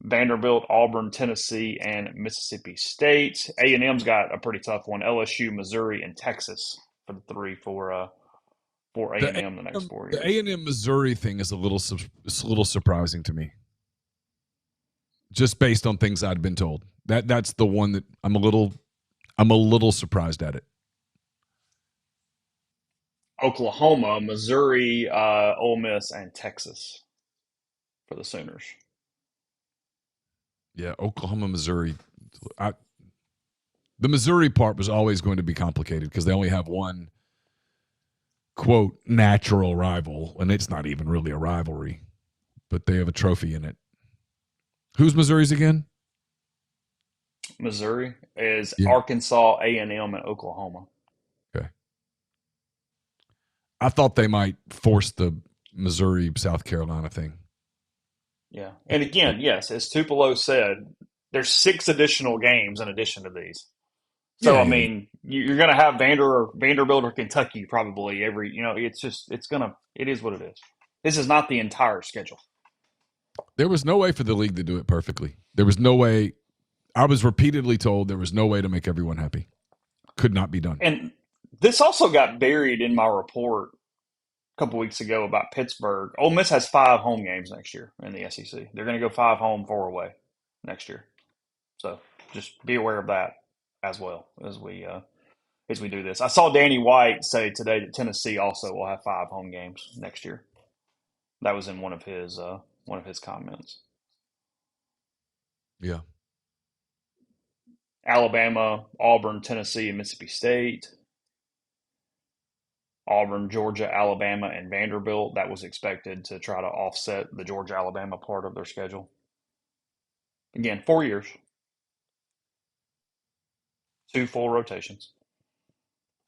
Speaker 1: Vanderbilt, Auburn, Tennessee, and Mississippi State. A&M's got a pretty tough one. LSU, Missouri, and Texas for the three for A&M the next 4 years.
Speaker 2: The A&M Missouri thing is a little surprising to me, just based on things I'd been told. That's the one that I'm a little surprised at it.
Speaker 1: Oklahoma, Missouri, Ole Miss, and Texas for the Sooners.
Speaker 2: Yeah, Oklahoma, Missouri. The Missouri part was always going to be complicated because they only have one, quote, natural rival, and it's not even really a rivalry, but they have a trophy in it. Who's Missouri's again?
Speaker 1: Missouri is Arkansas, A&M, and Oklahoma.
Speaker 2: Okay. I thought they might force the Missouri South Carolina thing.
Speaker 1: Yeah. And again, yes, as Tupelo said, there's 6 additional games in addition to these. So,
Speaker 2: Yeah,
Speaker 1: I mean, you're going to have Vanderbilt or Kentucky probably every, it is what it is. This is not the entire schedule.
Speaker 2: There was no way for the league to do it perfectly. There was no way. I was repeatedly told there was no way to make everyone happy. Could not be done.
Speaker 1: And this also got buried in my report a couple weeks ago about Pittsburgh. Ole Miss has 5 home games next year in the SEC. They're going to go 5 home, 4 away next year. So just be aware of that as well as we do this. I saw Danny White say today that Tennessee also will have 5 home games next year. That was in one of his comments.
Speaker 2: Yeah.
Speaker 1: Alabama, Auburn, Tennessee, and Mississippi State. Auburn, Georgia, Alabama, and Vanderbilt. That was expected to try to offset the Georgia-Alabama part of their schedule. Again, 4 years. 2 full rotations.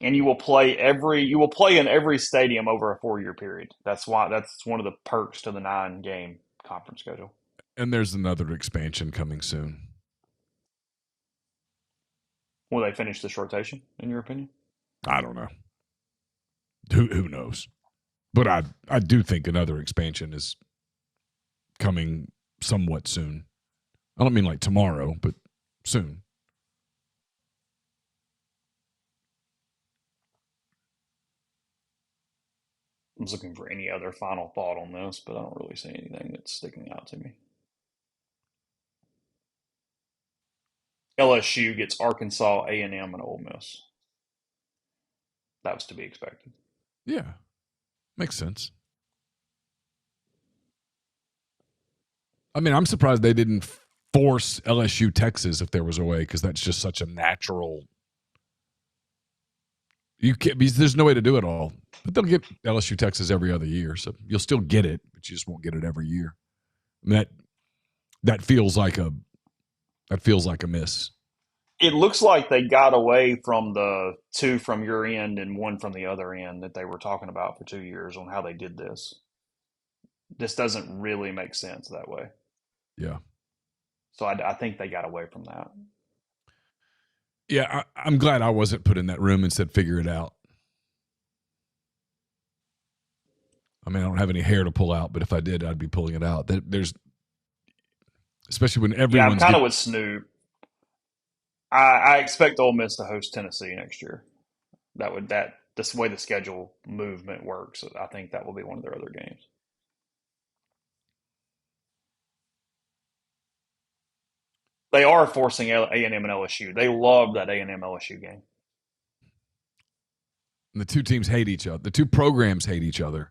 Speaker 1: And you will play in every stadium over a 4-year period. That's one of the perks to the 9-game conference schedule.
Speaker 2: And there's another expansion coming soon.
Speaker 1: Will they finish this rotation, in your opinion?
Speaker 2: I don't know. Who knows? But I do think another expansion is coming somewhat soon. I don't mean like tomorrow, but soon.
Speaker 1: I was looking for any other final thought on this, but I don't really see anything that's sticking out to me. LSU gets Arkansas, A&M, and Ole Miss. That was to be expected.
Speaker 2: Yeah, makes sense. I mean, I'm surprised they didn't force LSU Texas if there was a way, because that's just such a natural. You can't, because there's no way to do it all. But they'll get LSU Texas every other year, so you'll still get it, but you just won't get it every year. I mean, that feels like a miss.
Speaker 1: It looks like they got away from the two from your end and one from the other end that they were talking about for 2 years on how they did this. This doesn't really make sense that way.
Speaker 2: Yeah.
Speaker 1: So I think they got away from that.
Speaker 2: Yeah, I'm glad I wasn't put in that room and said figure it out. I mean, I don't have any hair to pull out, but if I did, I'd be pulling it out. There's, especially when everyone's.
Speaker 1: Yeah, I'm kind of with Snoop. I expect Ole Miss to host Tennessee next year. This way the schedule movement works. I think that will be one of their other games. They are forcing A&M and LSU. They love that A&M LSU game.
Speaker 2: The two teams hate each other. The two programs hate each other.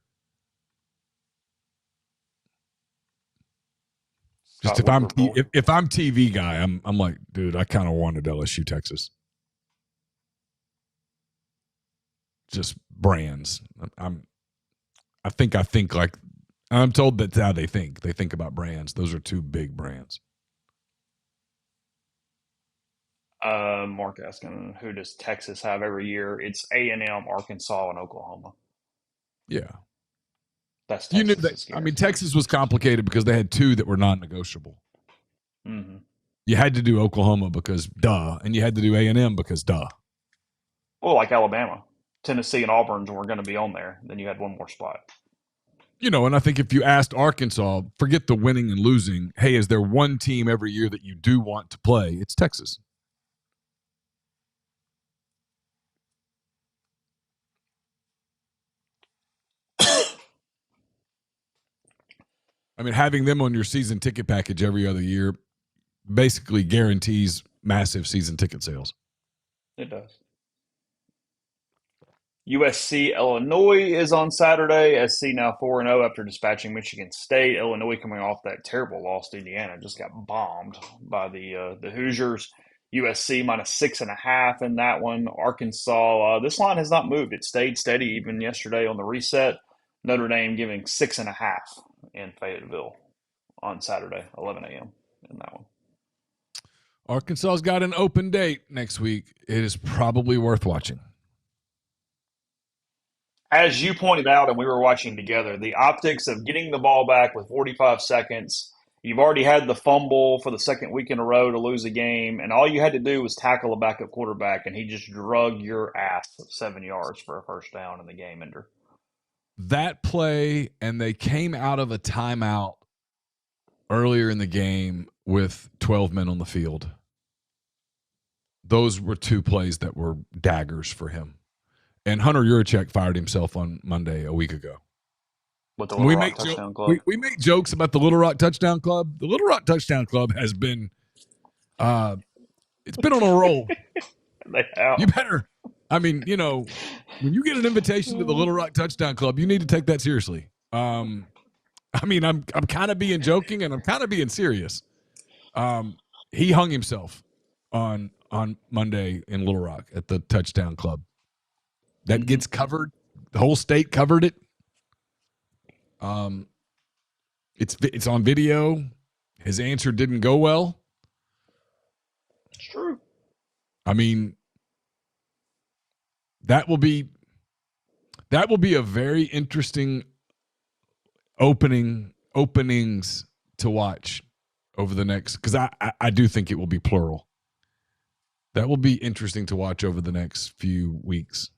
Speaker 2: Just if I'm TV guy, I'm like, dude, I kind of wanted LSU Texas. Just brands. I think like I'm told that's how they think. They think about brands. Those are two big brands.
Speaker 1: Mark asking, who does Texas have every year? It's A&M, Arkansas, and Oklahoma.
Speaker 2: Yeah.
Speaker 1: That's
Speaker 2: You knew
Speaker 1: Texas's
Speaker 2: that. I mean,
Speaker 1: guarantee.
Speaker 2: Texas was complicated because they had two that were non-negotiable.
Speaker 1: Mm-hmm.
Speaker 2: You had to do Oklahoma because duh, and you had to do A&M because duh.
Speaker 1: Well, like Alabama, Tennessee, and Auburn were going to be on there. Then you had one more spot.
Speaker 2: You know, and I think if you asked Arkansas, forget the winning and losing. Hey, is there one team every year that you do want to play? It's Texas. I mean, having them on your season ticket package every other year basically guarantees massive season ticket sales.
Speaker 1: It does. USC Illinois is on Saturday. SC now 4-0 after dispatching Michigan State. Illinois coming off that terrible loss to Indiana, just got bombed by the Hoosiers. USC minus 6.5 in that one. Arkansas, this line has not moved. It stayed steady even yesterday on the reset. Notre Dame giving 6.5 in Fayetteville on Saturday, 11 a.m. in that one.
Speaker 2: Arkansas's got an open date next week. It is probably worth watching.
Speaker 1: As you pointed out, and we were watching together, the optics of getting the ball back with 45 seconds. You've already had the fumble for the second week in a row to lose a game, and all you had to do was tackle a backup quarterback, and he just drug your ass 7 yards for a first down in the game ender.
Speaker 2: That play, and they came out of a timeout earlier in the game with 12 men on the field. Those were two plays that were daggers for him. And Hunter Yurachek fired himself on Monday a week ago.
Speaker 1: With the Little Rock Touchdown Club.
Speaker 2: We make jokes about the Little Rock Touchdown Club. The Little Rock Touchdown Club has been it's been on a roll.
Speaker 1: They have.
Speaker 2: You better, I mean, you know, when you get an invitation to the Little Rock Touchdown Club, you need to take that seriously. I mean, I'm kind of being joking and I'm kind of being serious. He hung himself on Monday in Little Rock at the Touchdown Club. That gets covered. The whole state covered it. It's on video. His answer didn't go well.
Speaker 1: It's true.
Speaker 2: I mean, that will be a very interesting openings to watch over the next, because I do think it will be plural. That will be interesting to watch over the next few weeks.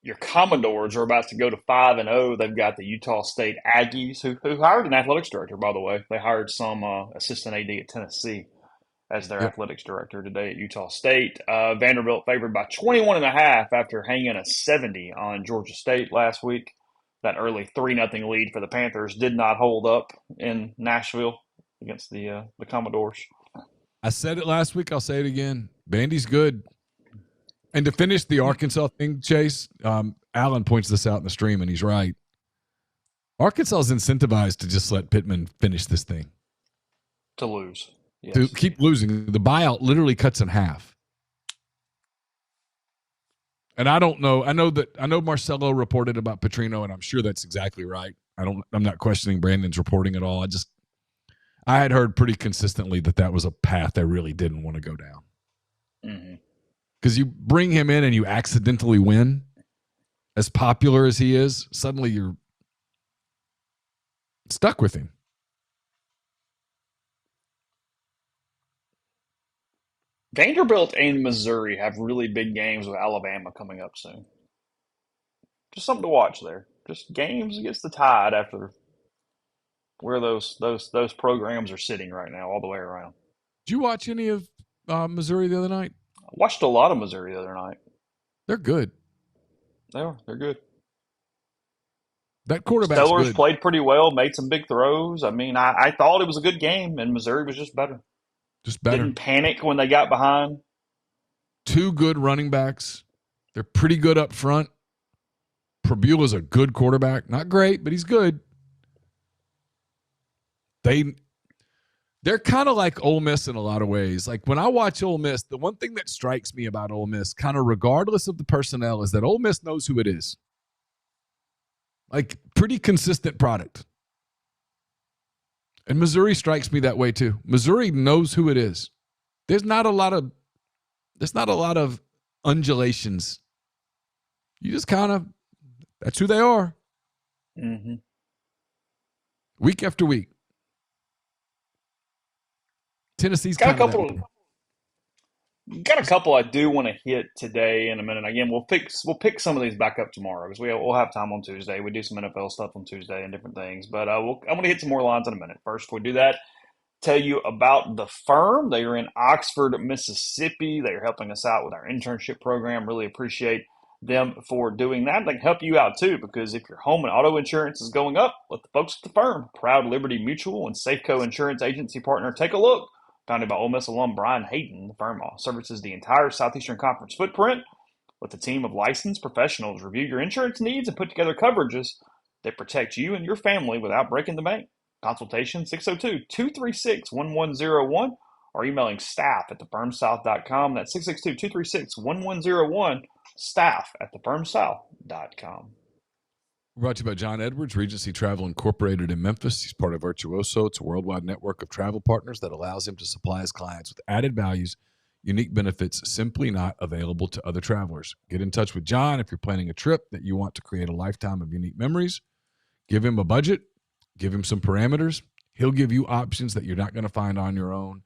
Speaker 1: your Commodores are about to go to 5-0. They've got the Utah State Aggies, who hired an athletics director, by the way. They hired some assistant AD at Tennessee as their
Speaker 2: Yep.
Speaker 1: athletics director today at Utah State. Vanderbilt favored by 21.5 after hanging a 70 on Georgia State last week. That early 3-0 lead for the Panthers did not hold up in Nashville against the Commodores.
Speaker 2: I said it last week. I'll say it again. Vandy's good. And to finish the Arkansas thing, Chase, Alan points this out in the stream, and he's right. Arkansas is incentivized to just let Pittman finish this thing.
Speaker 1: To lose. Yes.
Speaker 2: To keep losing. The buyout literally cuts in half. And I don't know. I know Marcelo reported about Petrino, and I'm sure that's exactly right. I'm not questioning Brandon's reporting at all. I had heard pretty consistently that was a path I really didn't want to go down.
Speaker 1: Mm-hmm.
Speaker 2: Because you bring him in and you accidentally win, as popular as he is, suddenly you're stuck with him.
Speaker 1: Vanderbilt and Missouri have really big games with Alabama coming up soon. Just something to watch there. Just games against the Tide after where those programs are sitting right now, all the way around.
Speaker 2: Did you watch any of Missouri the other night?
Speaker 1: I watched a lot of Missouri the other night.
Speaker 2: They're good.
Speaker 1: They're good.
Speaker 2: That quarterback's
Speaker 1: Stellars
Speaker 2: good.
Speaker 1: played pretty well, made some big throws. I mean, I thought it was a good game, and Missouri was just better.
Speaker 2: Just better.
Speaker 1: Didn't panic when they got behind.
Speaker 2: Two good running backs. They're pretty good up front. Prebula's a good quarterback. Not great, but he's good. They're kind of like Ole Miss in a lot of ways. Like when I watch Ole Miss, the one thing that strikes me about Ole Miss, kind of regardless of the personnel, is that Ole Miss knows who it is. Like pretty consistent product. And Missouri strikes me that way too. Missouri knows who it is. There's not a lot of undulations. You just kind of, that's who they are.
Speaker 1: Mm-hmm.
Speaker 2: Week after week. Tennessee's
Speaker 1: got a
Speaker 2: kind
Speaker 1: couple. Got a couple I do want to hit today in a minute. Again, we'll pick some of these back up tomorrow because we'll have time on Tuesday. We do some NFL stuff on Tuesday and different things. But I'm going to hit some more lines in a minute. First, before we do that, tell you about the firm. They are in Oxford, Mississippi. They are helping us out with our internship program. Really appreciate them for doing that. They can help you out too because if your home and auto insurance is going up, let the folks at the firm, Proud Liberty Mutual and Safeco Insurance Agency Partner, take a look. Founded by Ole Miss alum Brian Hayden, the firm services the entire Southeastern Conference footprint. Let a team of licensed professionals review your insurance needs and put together coverages that protect you and your family without breaking the bank. Consultation 602-236-1101 or emailing staff@thefirmsouth.com. That's 662-236-1101, staff@thefirmsouth.com.
Speaker 2: Brought to you by John Edwards, Regency Travel Incorporated in Memphis. He's part of Virtuoso. It's a worldwide network of travel partners that allows him to supply his clients with added values, unique benefits simply not available to other travelers. Get in touch with John if you're planning a trip that you want to create a lifetime of unique memories. Give him a budget. Give him some parameters. He'll give you options that you're not going to find on your own.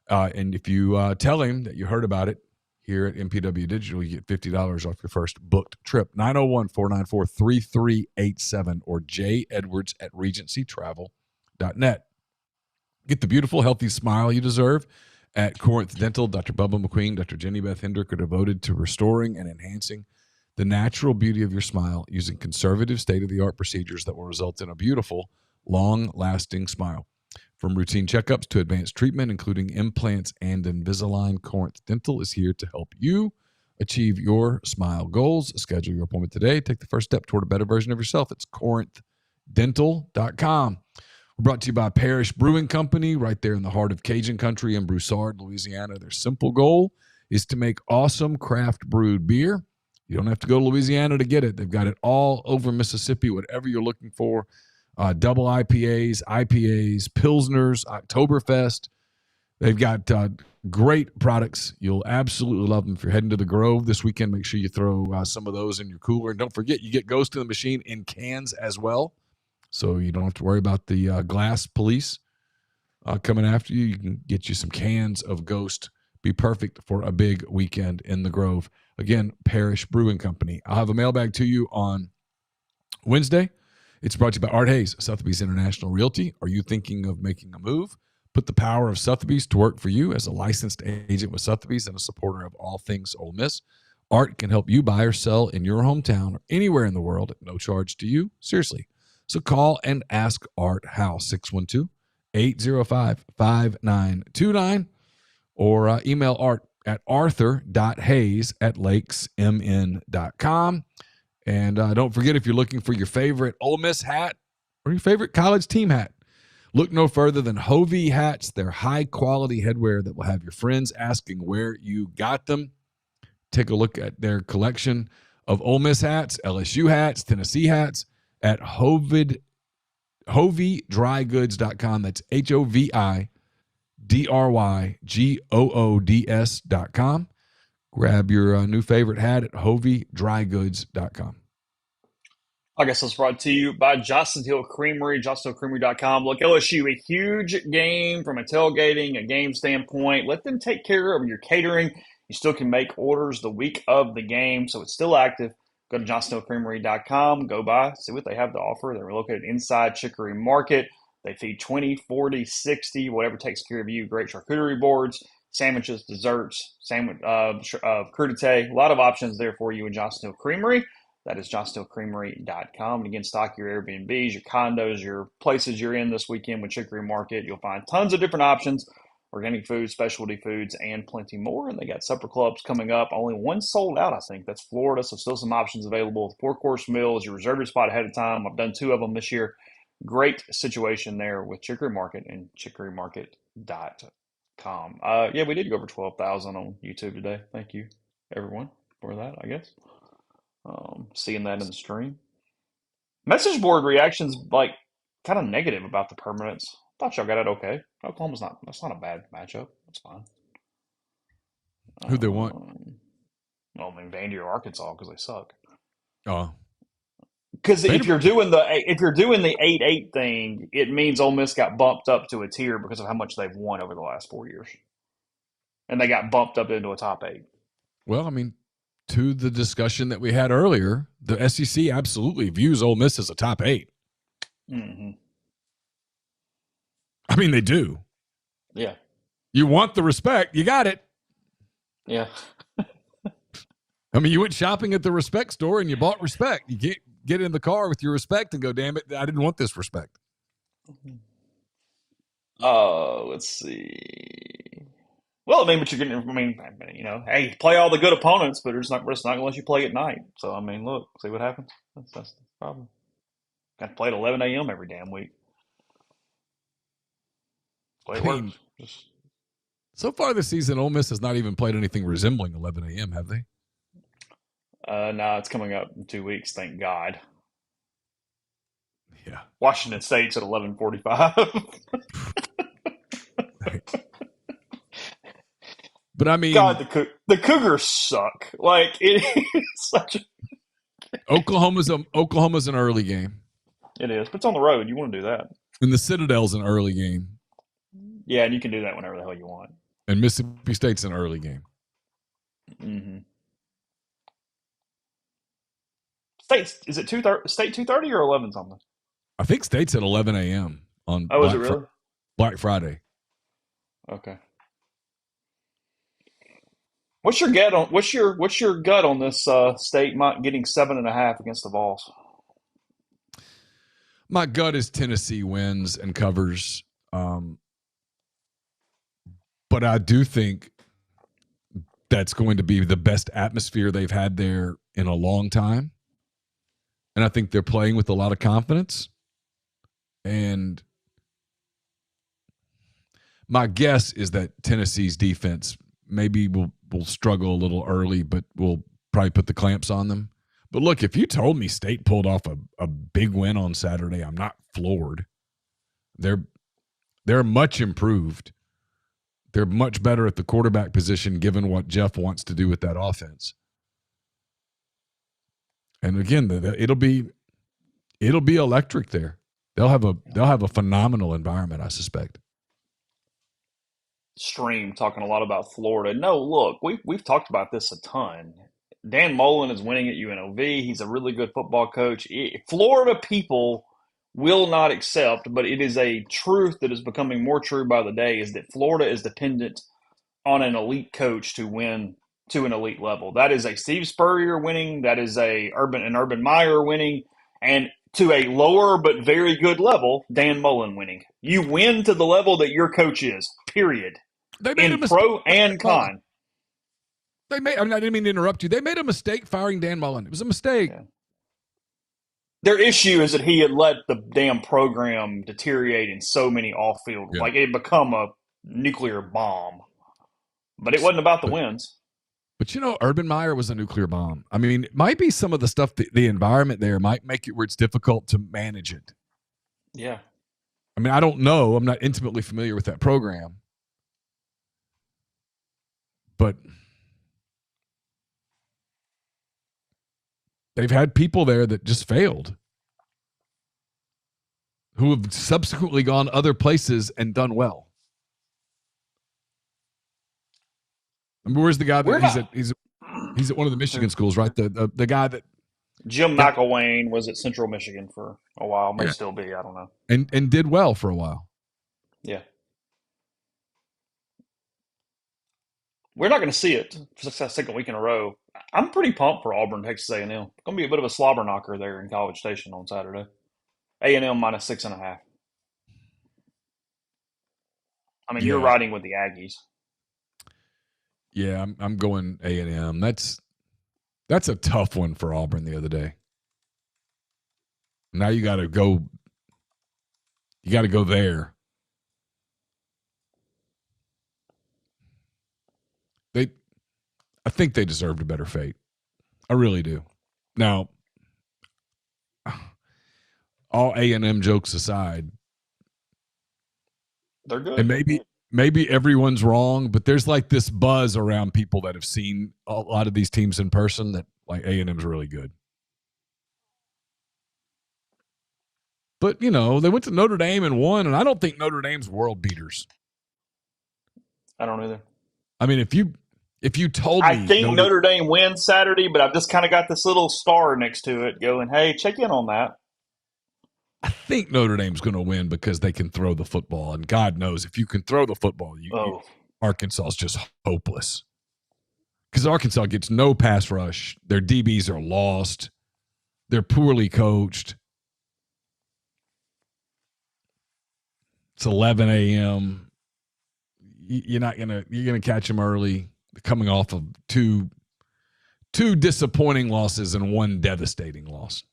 Speaker 2: And if you tell him that you heard about it here at MPW Digital, you get $50 off your first booked trip. 901-494-3387 or jedwards@regencytravel.net. Get the beautiful, healthy smile you deserve at Corinth Dental. Dr. Bubba McQueen, Dr. Jenny Beth Hendrick are devoted to restoring and enhancing the natural beauty of your smile using conservative, state-of-the-art procedures that will result in a beautiful, long-lasting smile. From routine checkups to advanced treatment, including implants and Invisalign, Corinth Dental is here to help you achieve your smile goals. Schedule your appointment today. Take the first step toward a better version of yourself. It's corinthdental.com. We're brought to you by Parish Brewing Company, right there in the heart of Cajun country in Broussard, Louisiana. Their simple goal is to make awesome craft brewed beer. You don't have to go to Louisiana to get it. They've got it all over Mississippi, whatever you're looking for. Double IPAs, Pilsners, Oktoberfest. They've got great products. You'll absolutely love them. If you're heading to the Grove this weekend, make sure you throw some of those in your cooler. And don't forget, you get Ghost in the Machine in cans as well. So you don't have to worry about the glass police coming after you. You can get you some cans of Ghost be perfect for a big weekend in the Grove. Again, Parish Brewing Company. I'll have a mailbag to you on Wednesday. It's brought to you by Art Hayes, Sotheby's International Realty. Are you thinking of making a move? Put the power of Sotheby's to work for you as a licensed agent with Sotheby's and a supporter of all things Ole Miss. Art can help you buy or sell in your hometown or anywhere in the world at no charge to you. Seriously. So call and ask Art how. 612-805-5929 or email Art at arthur.hayes@lakesmn.com. And don't forget, if you're looking for your favorite Ole Miss hat or your favorite college team hat, look no further than Hovey hats. They're high-quality headwear that will have your friends asking where you got them. Take a look at their collection of Ole Miss hats, LSU hats, Tennessee hats at hoveydrygoods.com. That's HOVIDRYGOODS.com. Grab your new favorite hat at hoveydrygoods.com.
Speaker 1: I guess it's brought to you by Johnson Hill Creamery, johnsonhillcreamery.com. Look, LSU, a huge game from a tailgating, a game standpoint. Let them take care of your catering. You still can make orders the week of the game, so it's still active. Go to johnsonhillcreamery.com. Go by, see what they have to offer. They're located inside Chicory Market. They feed 20, 40, 60, whatever takes care of you. Great charcuterie boards, sandwiches, desserts, crudité. A lot of options there for you in Johnson Hill Creamery. That is johnsonhillcreamery.com. And again, stock your Airbnbs, your condos, your places you're in this weekend with Chicory Market. You'll find tons of different options, organic foods, specialty foods, and plenty more. And they got supper clubs coming up. Only one sold out, I think. That's Florida, so still some options available. 4-course meals. You reserve your spot ahead of time. I've done 2 of them this year. Great situation there with Chicory Market and chicorymarket.com. Yeah, we did go over 12,000 on YouTube today. Thank you, everyone, for that, I guess. Seeing that in the stream. Message board reactions like kind of negative about the permanents. Thought y'all got it okay. That's not a bad matchup. That's fine.
Speaker 2: Who they want?
Speaker 1: Well, I mean Vandy or Arkansas because they suck.
Speaker 2: Oh.
Speaker 1: Because if you're doing the 8-8 thing, it means Ole Miss got bumped up to a tier because of how much they've won over the last 4 years, and they got bumped up into a top 8.
Speaker 2: Well, I mean, to the discussion that we had earlier, the SEC absolutely views Ole Miss as a top 8.
Speaker 1: Mm-hmm.
Speaker 2: I mean, they do.
Speaker 1: Yeah.
Speaker 2: You want the respect, you got it.
Speaker 1: Yeah.
Speaker 2: I mean, you went shopping at the respect store and you bought respect. You get in the car with your respect and go, damn it, I didn't want this respect.
Speaker 1: Let's see. Well, I mean, but you're getting, hey, play all the good opponents, but we're just not going to let you play at night. So, I mean, look, see what happens. That's the problem. Got to play at 11 a.m. every damn week. Play works.
Speaker 2: So far this season, Ole Miss has not even played anything resembling 11 a.m., have they?
Speaker 1: No, it's coming up in 2 weeks, thank God.
Speaker 2: Yeah.
Speaker 1: Washington State's at 11:45.
Speaker 2: But I mean,
Speaker 1: God, the Cougars suck. Like it's such.
Speaker 2: Oklahoma's an early game.
Speaker 1: It is, but it's on the road. You want to do that.
Speaker 2: And the Citadel's an early game.
Speaker 1: Yeah, and you can do that whenever the hell you want.
Speaker 2: And Mississippi State's an early game.
Speaker 1: Mm-hmm. State is it 2:30? State 2:30 or 11 something?
Speaker 2: I think State's at 11 a.m. on
Speaker 1: is it really?
Speaker 2: Black Friday.
Speaker 1: Okay. What's your gut on this State getting 7.5 against the Vols?
Speaker 2: My gut is Tennessee wins and covers, but I do think that's going to be the best atmosphere they've had there in a long time, and I think they're playing with a lot of confidence. And my guess is that Tennessee's defense maybe will struggle a little early, but will probably put the clamps on them. But look, if you told me State pulled off a big win on Saturday, I'm not floored. They're much improved. They're much better at the quarterback position given what Jeff wants to do with that offense. And again, it'll be electric there. They'll have a phenomenal environment, I suspect.
Speaker 1: stream talking a lot about Florida. No, look, we've talked about this a ton. Dan Mullen is winning at UNLV. He's a really good football coach. Florida people will not accept, but it is a truth that is becoming more true by the day, is that Florida is dependent on an elite coach to win to an elite level. That is a Steve Spurrier winning. That is an Urban Meyer winning, and to a lower but very good level, Dan Mullen winning. You win to the level that your coach is. Period.
Speaker 2: They made a
Speaker 1: In
Speaker 2: mistake.
Speaker 1: pro and con.
Speaker 2: I didn't mean to interrupt you. They made a mistake firing Dan Mullen. It was a mistake.
Speaker 1: Yeah. Their issue is that he had let the damn program deteriorate in so many off-field.
Speaker 2: Yeah.
Speaker 1: Like it had become a nuclear bomb. But it wasn't about the wins.
Speaker 2: But Urban Meyer was a nuclear bomb. I mean, it might be some of the stuff, the environment there might make it where it's difficult to manage it.
Speaker 1: Yeah.
Speaker 2: I mean, I don't know. I'm not intimately familiar with that program. But they've had people there that just failed, who have subsequently gone other places and done well. I mean, where's the guy that he's at one of the Michigan schools, right? The guy that
Speaker 1: Jim McElwain was at Central Michigan for a while, may still be, I don't know.
Speaker 2: And did well for a while.
Speaker 1: Yeah. We're not going to see it for the second week in a row. I'm pretty pumped for Auburn, Texas A&M. It's going to be a bit of a slobber knocker there in College Station on Saturday. A&M minus 6.5. I mean, you're riding with the Aggies.
Speaker 2: Yeah, I'm going A&M. That's a tough one for Auburn the other day. Now you got to go. You got to go there. I think they deserved a better fate. I really do. Now, all A&M jokes aside,
Speaker 1: they're good.
Speaker 2: And maybe everyone's wrong, but there's like this buzz around people that have seen a lot of these teams in person that like A&M's really good. But, they went to Notre Dame and won, and I don't think Notre Dame's world beaters.
Speaker 1: I don't either.
Speaker 2: I mean, if you told me,
Speaker 1: I think Notre Dame wins Saturday, but I've just kind of got this little star next to it going, hey, check in on that.
Speaker 2: I think Notre Dame's going to win because they can throw the football, and God knows if you can throw the football, Arkansas is just hopeless. Because Arkansas gets no pass rush. Their DBs are lost. They're poorly coached. It's 11 a.m. You're gonna catch them early. They're coming off of two disappointing losses and one devastating loss.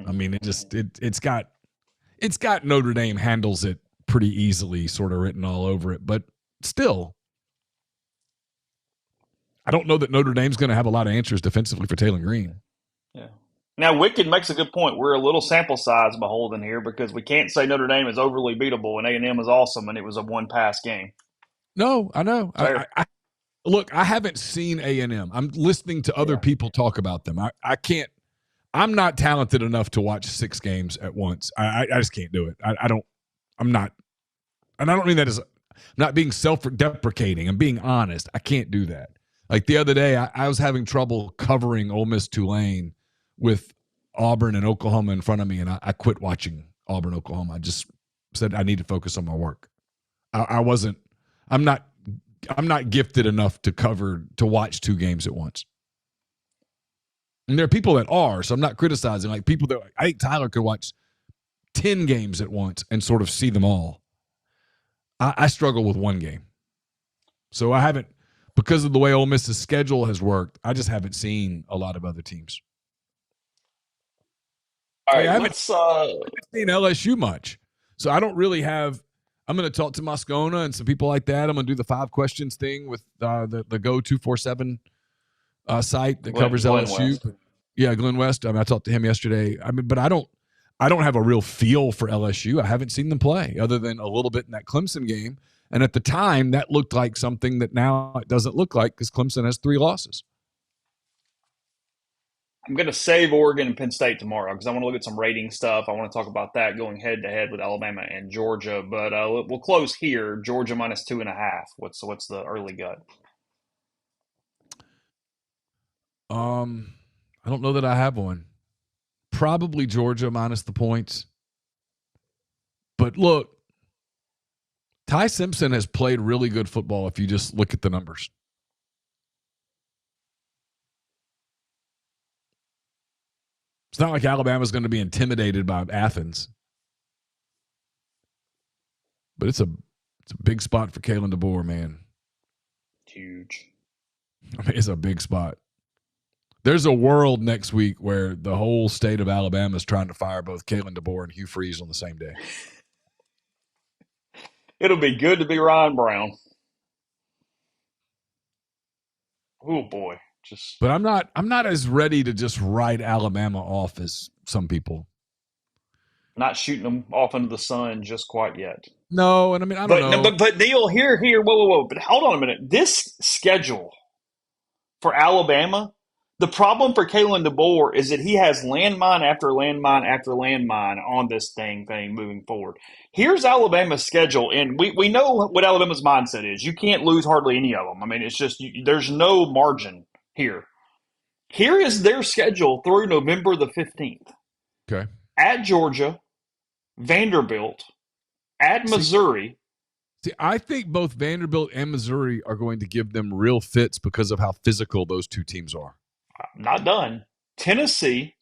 Speaker 2: I mean, it's got Notre Dame handles it pretty easily, sort of written all over it, but still, I don't know that Notre Dame's going to have a lot of answers defensively for Taylor Green.
Speaker 1: Yeah. Now, Wicked makes a good point. We're a little sample size beholden here because we can't say Notre Dame is overly beatable and A&M is awesome and it was a one-pass game.
Speaker 2: No, I know. Look, I haven't seen A&M. I'm listening to other people talk about them. I can't. I'm not talented enough to watch 6 games at once. I just can't do it. I'm not. And I don't mean that as I'm not being self-deprecating. I'm being honest. I can't do that. Like the other day, I was having trouble covering Ole Miss Tulane with Auburn and Oklahoma in front of me, and I quit watching Auburn, Oklahoma. I just said I need to focus on my work. I'm not gifted enough to watch 2 games at once. And there are people that are, so I'm not criticizing. Like people that I think Tyler could watch 10 games at once and sort of see them all. I struggle with 1 game. So I haven't, because of the way Ole Miss's schedule has worked, I just haven't seen a lot of other teams.
Speaker 1: All right,
Speaker 2: I haven't seen LSU much. So I don't really have – I'm going to talk to Moscona and some people like that. I'm going to do the 5 questions thing with the Go 247 site that covers LSU.
Speaker 1: West.
Speaker 2: Yeah, Glenn West. I mean, I talked to him yesterday. I mean, but I don't have a real feel for LSU. I haven't seen them play other than a little bit in that Clemson game. And at the time, that looked like something that now it doesn't look like because Clemson has 3 losses.
Speaker 1: I'm going to save Oregon and Penn State tomorrow because I want to look at some rating stuff. I want to talk about that going head to head with Alabama and Georgia. But we'll close here. Georgia minus 2.5. What's the early gut?
Speaker 2: I don't know that I have one. Probably Georgia minus the points. But look, Ty Simpson has played really good football if you just look at the numbers. It's not like Alabama's going to be intimidated by Athens. But it's a big spot for Kalen DeBoer, man.
Speaker 1: Huge.
Speaker 2: I mean, it's a big spot. There's a world next week where the whole state of Alabama is trying to fire both Kalen DeBoer and Hugh Freeze on the same day.
Speaker 1: It'll be good to be Ryan Brown. Oh boy,
Speaker 2: But I'm not as ready to just write Alabama off as some people.
Speaker 1: Not shooting them off into the sun just quite yet.
Speaker 2: No, and I mean I don't know.
Speaker 1: But Neil, here, whoa. But hold on a minute. This schedule for Alabama, the problem for Kalen DeBoer is that he has landmine after landmine after landmine on this thing moving forward. Here's Alabama's schedule, and we know what Alabama's mindset is. You can't lose hardly any of them. I mean, it's just there's no margin here. Here is their schedule through November the 15th.
Speaker 2: Okay.
Speaker 1: At Georgia, Vanderbilt, at Missouri.
Speaker 2: See, I think both Vanderbilt and Missouri are going to give them real fits because of how physical those two teams are.
Speaker 1: Not done. Tennessee,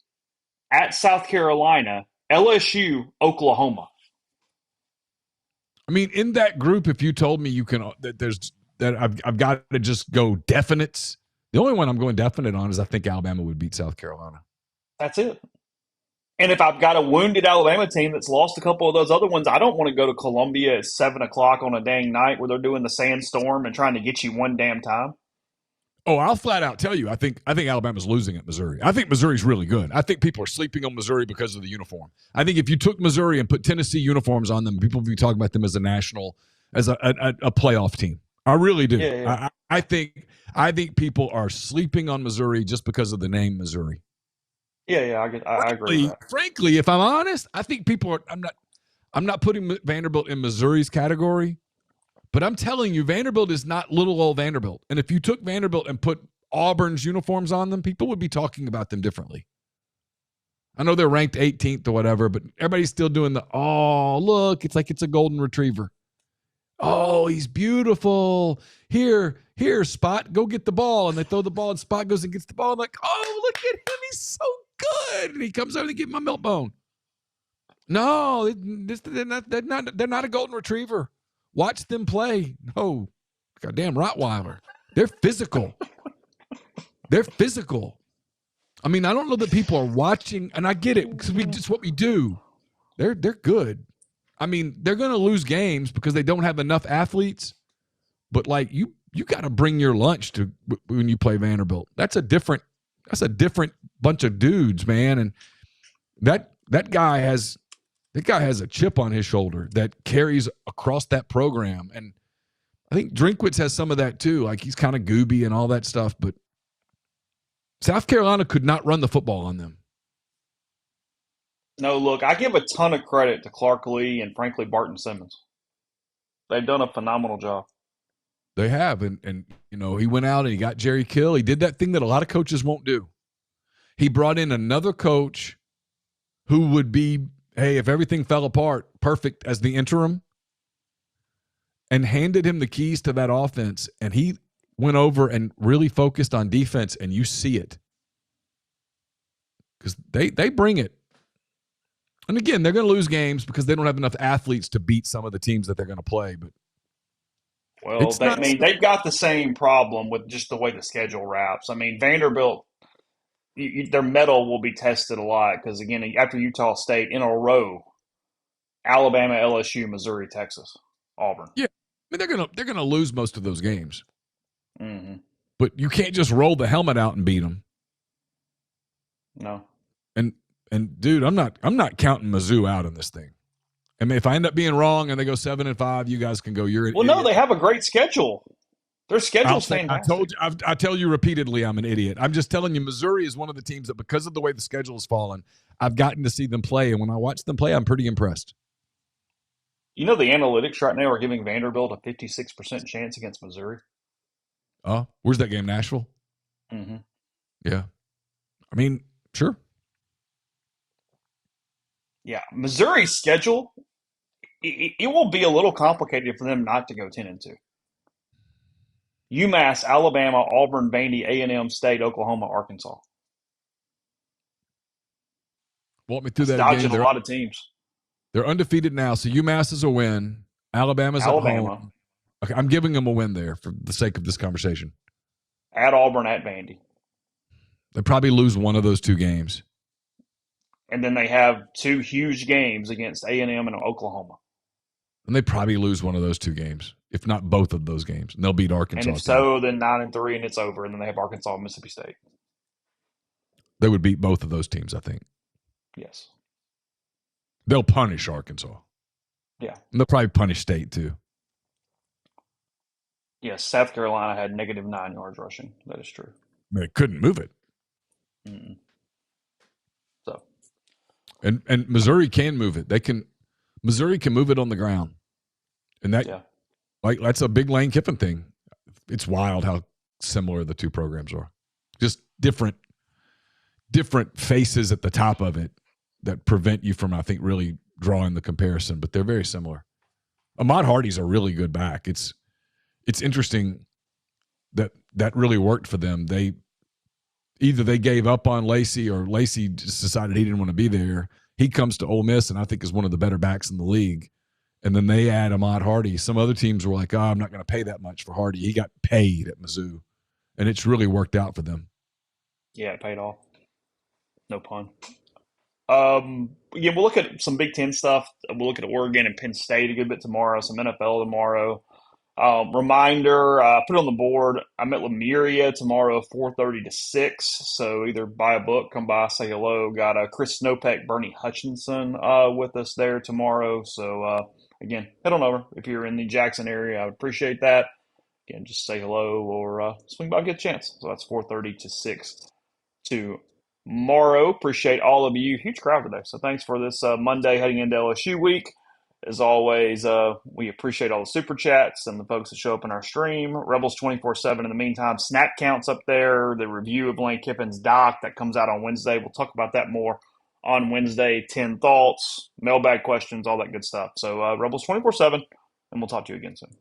Speaker 1: at South Carolina, LSU, Oklahoma.
Speaker 2: I mean, in that group, if you told me you can I've got to just go definites. The only one I'm going definite on is I think Alabama would beat South Carolina.
Speaker 1: That's it. And if I've got a wounded Alabama team that's lost a couple of those other ones, I don't want to go to Columbia at 7 o'clock on a dang night where they're doing the sandstorm and trying to get you one damn time.
Speaker 2: Oh, I'll flat out tell you, I think Alabama's losing at Missouri. I think Missouri's really good. I think people are sleeping on Missouri because of the uniform. I think if you took Missouri and put Tennessee uniforms on them, people would be talking about them as a playoff team. I really do.
Speaker 1: Yeah.
Speaker 2: I think people are sleeping on Missouri just because of the name Missouri.
Speaker 1: Yeah, I agree with that.
Speaker 2: Frankly, if I'm honest, I think people are. I'm not putting Vanderbilt in Missouri's category, but I'm telling you, Vanderbilt is not little old Vanderbilt. And if you took Vanderbilt and put Auburn's uniforms on them, people would be talking about them differently. I know they're ranked 18th or whatever, but everybody's still doing look, it's like it's a golden retriever. Oh, he's beautiful. Here, Spot, go get the ball. And they throw the ball, and Spot goes and gets the ball. I'm like, oh, look at him. He's so good. And he comes over to get my milk bone. No, they're not a golden retriever. Watch them play. No, goddamn Rottweiler. They're physical. I mean, I don't know that people are watching, and I get it because it's what we do. They're good. I mean, they're going to lose games because they don't have enough athletes. But like you got to bring your lunch to when you play Vanderbilt. That's a different bunch of dudes, man. And that guy has a chip on his shoulder that carries across that program. And I think Drinkwitz has some of that too. Like he's kind of gooby and all that stuff. But South Carolina could not run the football on them.
Speaker 1: No, look, I give a ton of credit to Clark Lee and, frankly, Barton Simmons. They've done a phenomenal job.
Speaker 2: They have. And you know, he went out and he got Jerry Kill. He did that thing that a lot of coaches won't do. He brought in another coach who would be, hey, if everything fell apart, perfect as the interim, and handed him the keys to that offense. And he went over and really focused on defense, and you see it. Because they bring it. And again, they're going to lose games because they don't have enough athletes to beat some of the teams that they're going to play. But
Speaker 1: they've got the same problem with just the way the schedule wraps. I mean, Vanderbilt, their mettle will be tested a lot because, again, after Utah State in a row, Alabama, LSU, Missouri, Texas, Auburn.
Speaker 2: Yeah, I mean they're gonna lose most of those games.
Speaker 1: Mm-hmm.
Speaker 2: But you can't just roll the helmet out and beat them.
Speaker 1: No.
Speaker 2: And dude, I'm not counting Mizzou out in this thing. I mean, if I end up being wrong and they go 7-5, you guys can go.
Speaker 1: No, they have a great schedule. Their
Speaker 2: I'll
Speaker 1: schedule's
Speaker 2: say I
Speaker 1: fantastic.
Speaker 2: told you. I tell you repeatedly, I'm an idiot. I'm just telling you, Missouri is one of the teams that, because of the way the schedule has fallen, I've gotten to see them play, and when I watch them play, I'm pretty impressed.
Speaker 1: You know the analytics right now are giving Vanderbilt a 56% chance against Missouri.
Speaker 2: Oh, where's that game? Nashville.
Speaker 1: Mm-hmm.
Speaker 2: Yeah, I mean, sure.
Speaker 1: Yeah, Missouri's schedule it will be a little complicated for them not to go 10-2. UMass, Alabama, Auburn, Vandy, A&M State, Oklahoma, Arkansas.
Speaker 2: Walk me through
Speaker 1: That's
Speaker 2: that again.
Speaker 1: dodging a lot of teams.
Speaker 2: They're undefeated now, so UMass is a win. Alabama's at
Speaker 1: Alabama,
Speaker 2: home. Okay, I'm giving them a win there for the sake of this conversation.
Speaker 1: at Auburn, at Vandy.
Speaker 2: They probably lose one of those two games.
Speaker 1: And then they have two huge games against A&M and Oklahoma.
Speaker 2: And they probably lose one of those two games, if not both of those games. And they'll beat
Speaker 1: And
Speaker 2: Arkansas
Speaker 1: if
Speaker 2: too.
Speaker 1: so, then 9-3 and it's over. And then they have Arkansas and Mississippi State.
Speaker 2: They would beat both of those teams, I think.
Speaker 1: Yes.
Speaker 2: They'll punish Arkansas.
Speaker 1: Yeah.
Speaker 2: And they'll probably punish State too.
Speaker 1: Yes, South Carolina had -9 yards rushing. That is true.
Speaker 2: I mean, they couldn't move it.
Speaker 1: Mm-mm. So.
Speaker 2: And Missouri can move it. Missouri can move it on the ground. And that,
Speaker 1: yeah.
Speaker 2: like, that's a big Lane Kiffin thing. It's wild how similar the two programs are. Just different faces at the top of it that prevent you from, I think, really drawing the comparison, but they're very similar. Ahmad Hardy's a really good back. It's interesting that really worked for them. Either they gave up on Lacey or Lacey just decided he didn't want to be there. He comes to Ole Miss and I think is one of the better backs in the league. And then they add Ahmad Hardy. Some other teams were like, I'm not going to pay that much for Hardy. He got paid at Mizzou, and it's really worked out for them.
Speaker 1: Yeah, it paid off. No pun. Yeah, we'll look at some Big Ten stuff. We'll look at Oregon and Penn State a good bit tomorrow, some NFL tomorrow. Reminder, put it on the board. I'm at Lemuria tomorrow, 4:30 to 6. So either buy a book, come by, say hello. Got Chris Snopek, Bernie Hutchinson with us there tomorrow. So again, head on over if you're in the Jackson area. I would appreciate that. Again, just say hello or swing by, get a chance. So that's 4:30 to 6 tomorrow. Appreciate all of you. Huge crowd today. So thanks for this Monday heading into LSU week. As always, we appreciate all the super chats and the folks that show up in our stream. Rebels 24/7 in the meantime. Snap counts up there. The review of Lane Kiffin's doc that comes out on Wednesday. We'll talk about that more on Wednesday. 10 thoughts, mailbag questions, all that good stuff. So Rebels 24/7, and we'll talk to you again soon.